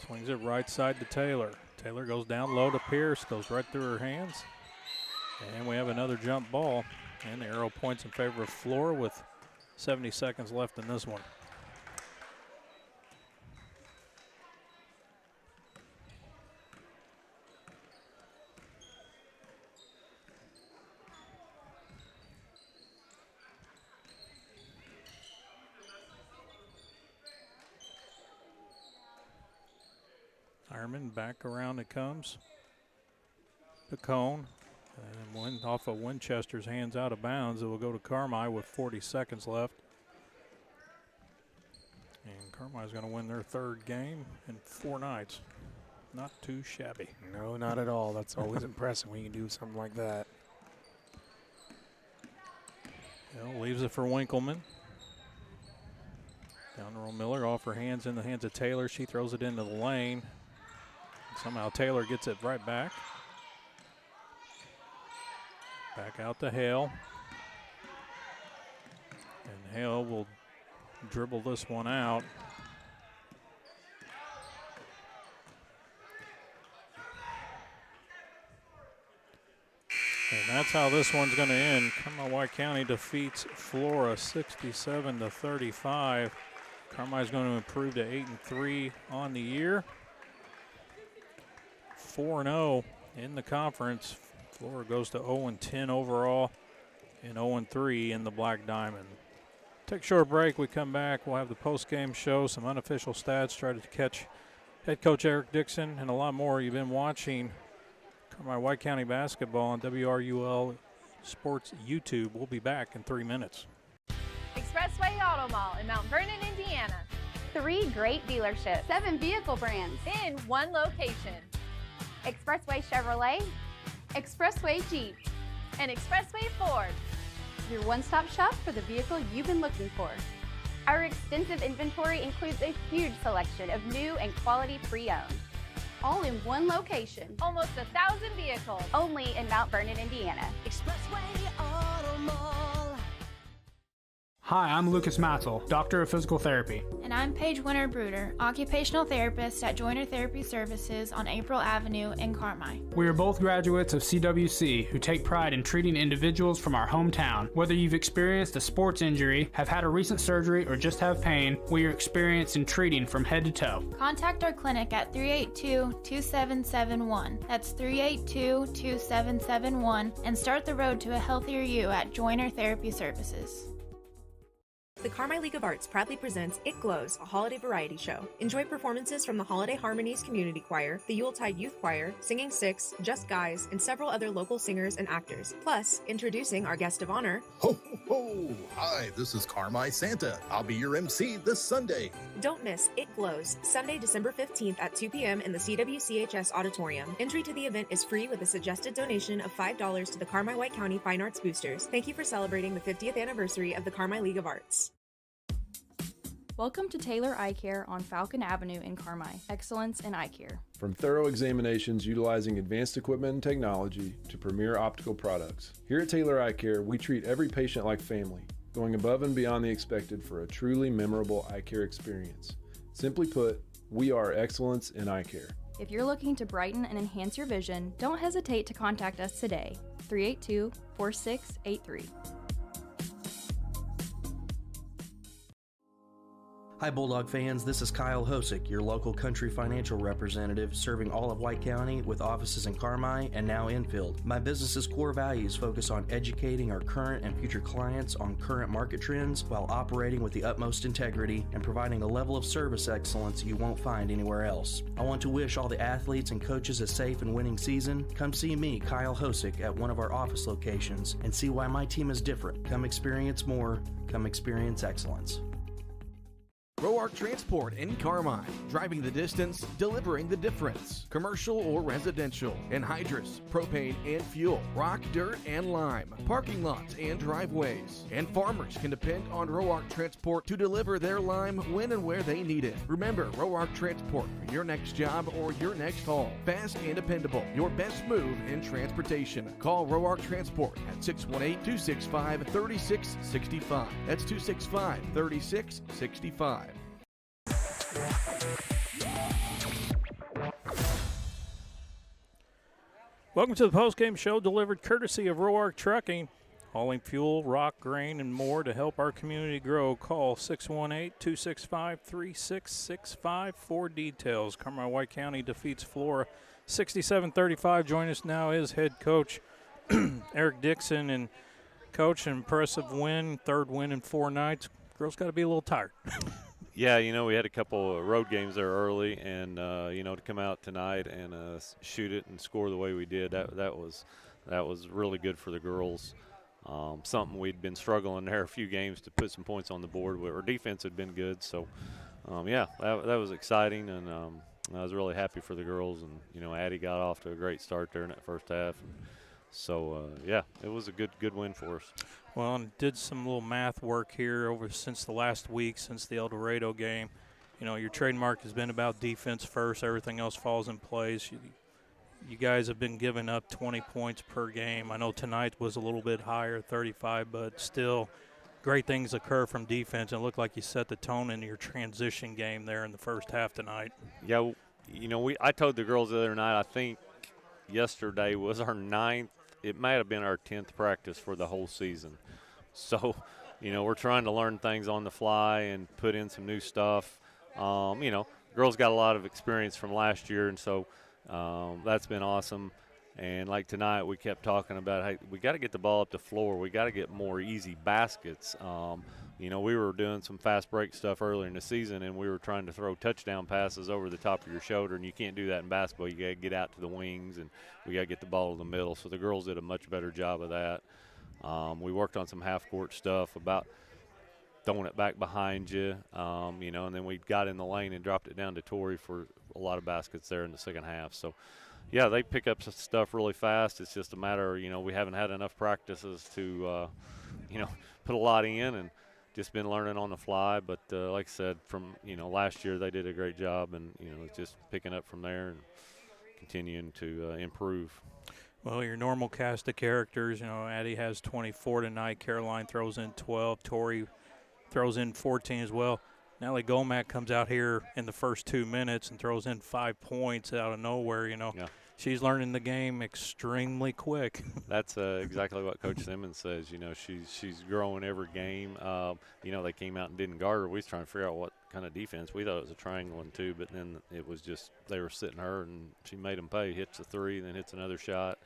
Swings it right side to Taylor. Taylor goes down low to Pierce, goes right through her hands. And we have another jump ball. And the arrow points in favor of Flora with 70 seconds left in this one. Ironman back around it comes. The cone. And off of Winchester's hands out of bounds. It will go to Carmi with 40 seconds left. And Carmi's going to win their third game in 4 nights. Not too shabby.
No, not at all. That's always impressive when you can do something like that.
Hill leaves it for Winkleman. Down to Miller, off her hands in the hands of Taylor. She throws it into the lane. Somehow Taylor gets it right back. Back out to Hale. And Hale will dribble this one out. And that's how this one's going to end. White County defeats Flora 67-35. Carmi's going to improve to 8-3 on the year. 4-0 in the conference. Flora goes to 0-10 overall and 0-3 in the Black Diamond. Take a short break. We come back. We'll have the post-game show, some unofficial stats, try to catch head coach Eric Dixon, and a lot more. You've been watching White County basketball on WRUL Sports YouTube. We'll be back in 3 minutes.
Expressway Auto Mall in Mount Vernon, Indiana.
3 great dealerships.
7 vehicle brands in 1 location.
Expressway Chevrolet,
Expressway Jeep, and Expressway Ford.
your one-stop shop for the vehicle you've been looking for. Our extensive inventory includes a huge selection of new and quality pre-owned. All in one location.
Almost 1,000 vehicles.
Only in Mount Vernon, Indiana.
Expressway Auto Mall.
Hi, I'm Lucas Matzel, Doctor of Physical Therapy.
And I'm Paige Winter-Bruder, Occupational Therapist at Joiner Therapy Services on April Avenue in Carmi.
We are both graduates of CWC who take pride in treating individuals from our hometown. Whether you've experienced a sports injury, have had a recent surgery, or just have pain, we are experienced in treating from head to toe.
Contact our clinic at 382-2771. That's 382-2771 and start the road to a healthier you at Joiner Therapy Services.
The Carmi League of Arts proudly presents It Glows, a holiday variety show. Enjoy performances from the Holiday Harmonies Community Choir, the Yuletide Youth Choir, Singing Six, Just Guys, and several other local singers and actors. Plus, introducing our guest of honor.
Ho, ho, ho! Hi, this is Carmi Santa. I'll be your MC this Sunday.
Don't miss It Glows, Sunday, December 15th at 2 p.m. in the CWCHS Auditorium. Entry to the event is free with a suggested donation of $5 to the Carmi White County Fine Arts Boosters. Thank you for celebrating the 50th anniversary of the Carmi League of Arts.
Welcome to Taylor Eye Care on Falcon Avenue in Carmi. Excellence in eye care.
From thorough examinations utilizing advanced equipment and technology to premier optical products, here at Taylor Eye Care, we treat every patient like family, going above and beyond the expected for a truly memorable eye care experience. Simply put, we are excellence in eye care.
If you're looking to brighten and enhance your vision, don't hesitate to contact us today. 382-4683.
Hi Bulldog fans, this is Kyle Hosick, your local country financial representative serving all of White County with offices in Carmi and now Enfield. My business's core values focus on educating our current and future clients on current market trends while operating with the utmost integrity and providing a level of service excellence you won't find anywhere else. I want to wish all the athletes and coaches a safe and winning season. Come see me, Kyle Hosick, at one of our office locations and see why my team is different. Come experience more. Come experience excellence.
Roark Transport in Carmi. Driving the distance, delivering the difference. Commercial or residential. Anhydrous, propane and fuel. Rock, dirt, and lime. Parking lots and driveways. And farmers can depend on Roark Transport to deliver their lime when and where they need it. Remember, Roark Transport for your next job or your next haul. Fast and dependable. Your best move in transportation. Call Roark Transport at 618-265-3665. That's 265-3665.
Welcome to the postgame show delivered courtesy of Roark Trucking. Hauling fuel, rock, grain, and more to help our community grow. Call 618-265-3665 for details. Carmi White County defeats Flora 67-35. Join us now is head coach Eric Dixon. And, Coach, an impressive win, third win in 4 nights. Girls got to be a little tired.
Yeah, we had a couple of road games there early, and to come out tonight and shoot it and score the way we did, that was really good for the girls. Something we'd been struggling there a few games to put some points on the board. Our defense had been good, so that was exciting, and I was really happy for the girls. And Addie got off to a great start there in that first half. So, it was a good win for us.
Well, and did some little math work here since the last week, since the El Dorado game. Your trademark has been about defense first. Everything else falls in place. You guys have been giving up 20 points per game. I know tonight was a little bit higher, 35, but still great things occur from defense. And it looked like you set the tone in your transition game there in the first half tonight.
Yeah, I told the girls the other night, I think yesterday was our 9th. It might have been our 10th practice for the whole season. So, we're trying to learn things on the fly and put in some new stuff. Girls got a lot of experience from last year, and so that's been awesome. And like tonight, we kept talking about, hey, we got to get the ball up the floor. We got to get more easy baskets. We were doing some fast break stuff earlier in the season, and we were trying to throw touchdown passes over the top of your shoulder, and you can't do that in basketball. You got to get out to the wings, and we got to get the ball in the middle. So the girls did a much better job of that. We worked on some half-court stuff about throwing it back behind you, and then we got in the lane and dropped it down to Tori for a lot of baskets there in the second half. So, yeah, they pick up some stuff really fast. It's just a matter of, we haven't had enough practices to, put a lot in and just been learning on the fly. But like I said, from, last year they did a great job, and, just picking up from there and continuing to improve.
Well, your normal cast of characters, Addie has 24 tonight. Caroline throws in 12. Tori throws in 14 as well. Nellie Gomack comes out here in the first 2 minutes and throws in 5 points out of nowhere, Yeah. She's learning the game extremely quick.
That's exactly what Coach Simmons says. She's growing every game. They came out and didn't guard her. We was trying to figure out what kind of defense. We thought it was a triangle one too, but then it was just they were sitting her, and she made them pay. Hits a three, then hits another shot.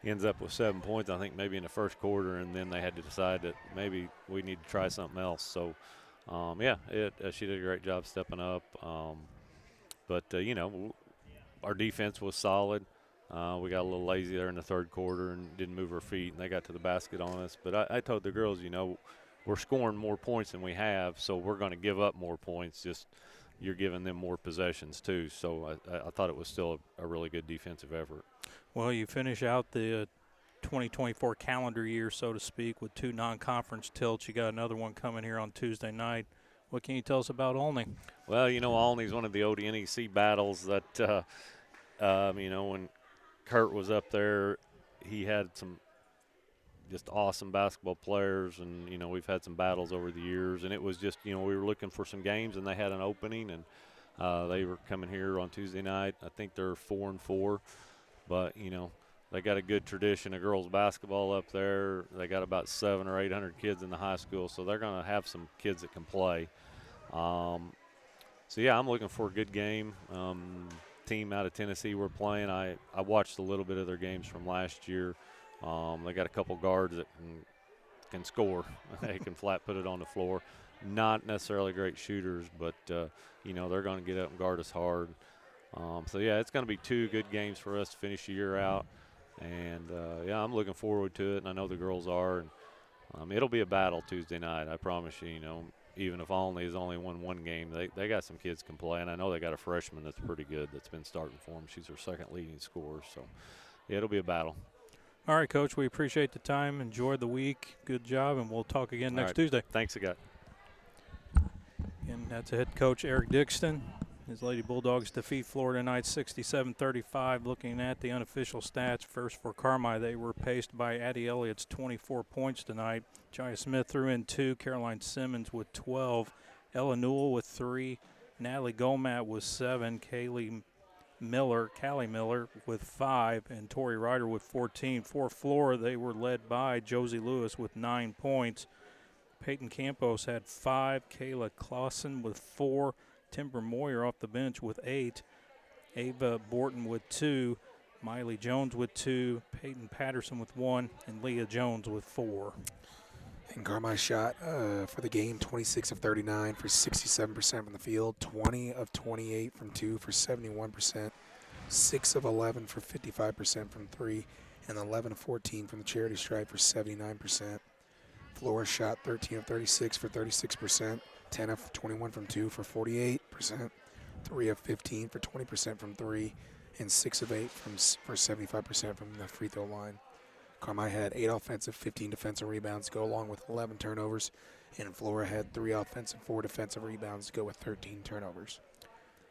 he ends up with 7 points, I think maybe in the first quarter, and then they had to decide that maybe we need to try something else. So, she did a great job stepping up. Our defense was solid. We got a little lazy there in the third quarter and didn't move our feet, and they got to the basket on us. But I told the girls, we're scoring more points than we have, so we're going to give up more points. Just you're giving them more possessions too. So I thought it was still a really good defensive effort.
Well, you finish out the 2024 calendar year, so to speak, with 2 non-conference tilts. You got another one coming here on Tuesday night. What can you tell us about Olney?
Well, Olney's one of the ODNEC battles that, when Kurt was up there, he had some just awesome basketball players, and, we've had some battles over the years. And it was just, we were looking for some games, and they had an opening, and they were coming here on Tuesday night. I think they're 4-4, but, they got a good tradition of girls basketball up there. They got about 700 or 800 kids in the high school, so they're going to have some kids that can play. I'm looking for a good game. Team out of Tennessee we're playing. I watched a little bit of their games from last year. They got a couple guards that can score. They can flat put it on the floor. Not necessarily great shooters, but, they're going to get up and guard us hard. It's going to be 2 good games for us to finish the year out. And, I'm looking forward to it, and I know the girls are. And it'll be a battle Tuesday night, I promise you. Even if Olney has only won 1 game, they got some kids can play. And I know they got a freshman that's pretty good that's been starting for them. She's their second leading scorer. So, it'll be a battle.
All right, Coach, we appreciate the time. Enjoy the week. Good job, and we'll talk again next Tuesday.
Thanks again.
And that's head coach Eric Dixon. His Lady Bulldogs defeat Florida tonight 67-35. Looking at the unofficial stats, first for Carmi, they were paced by Addie Elliott's 24 points tonight. Jaya Smith threw in 2, Caroline Simmons with 12, Ella Newell with 3, Natalie Gomat with 7, Callie Miller with 5, and Tori Ryder with 14. For Flora, they were led by Josie Lewis with 9 points. Peyton Campos had 5, Kayla Clausen with 4, Timber Moyer off the bench with 8, Ava Borton with 2, Miley Jones with 2, Peyton Patterson with 1, and Leah Jones with 4.
And Carmi shot for the game 26 of 39 for 67% from the field, 20 of 28 from 2 for 71%, 6 of 11 for 55% from 3, and 11 of 14 from the charity stripe for 79%. Flora shot 13 of 36 for 36%, 10 of 21 from 2 for 48%, 3 of 15 for 20% from 3, and 6 of 8 for 75% from the free throw line. Carmi had 8 offensive, 15 defensive rebounds to go along with 11 turnovers, and Flora had 3 offensive, 4 defensive rebounds to go with 13 turnovers.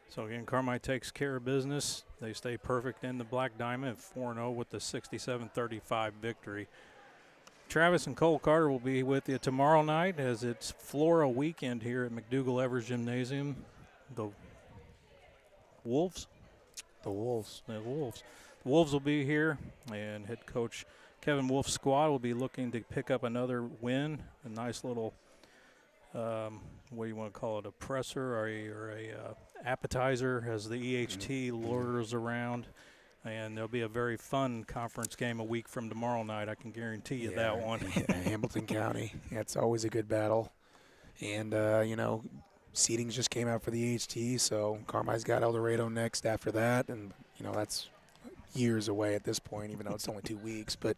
So again, Carmi takes care of business. They stay perfect in the Black Diamond at 4-0 with the 67-35 victory. Travis and Cole Carter will be with you tomorrow night as it's Flora weekend here at McDougal Evers Gymnasium. The Wolves will be here, and head coach Kevin Wolf's squad will be looking to pick up another win, a nice little, what do you want to call it, a presser or a appetizer as the EHT lures around. And there'll be a very fun conference game a week from tomorrow night. I can guarantee you that one.
Hamilton County. It's always a good battle. And, seedings just came out for the EHT, so Carmi's got El Dorado next after that. And, that's years away at this point, even though it's only 2 weeks. But,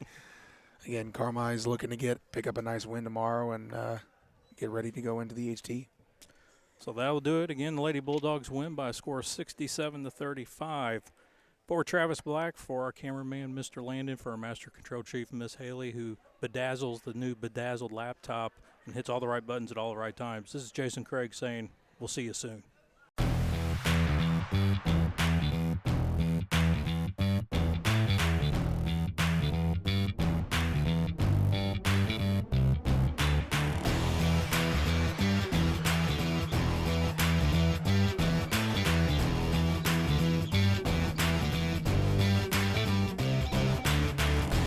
again, Carmi's looking to pick up a nice win tomorrow and get ready to go into the EHT.
So that will do it. Again, the Lady Bulldogs win by a score of 67-35. For Travis Black, for our cameraman, Mr. Landon, for our Master Control Chief, Miss Haley, who bedazzles the new bedazzled laptop and hits all the right buttons at all the right times. This is Jason Craig saying we'll see you soon.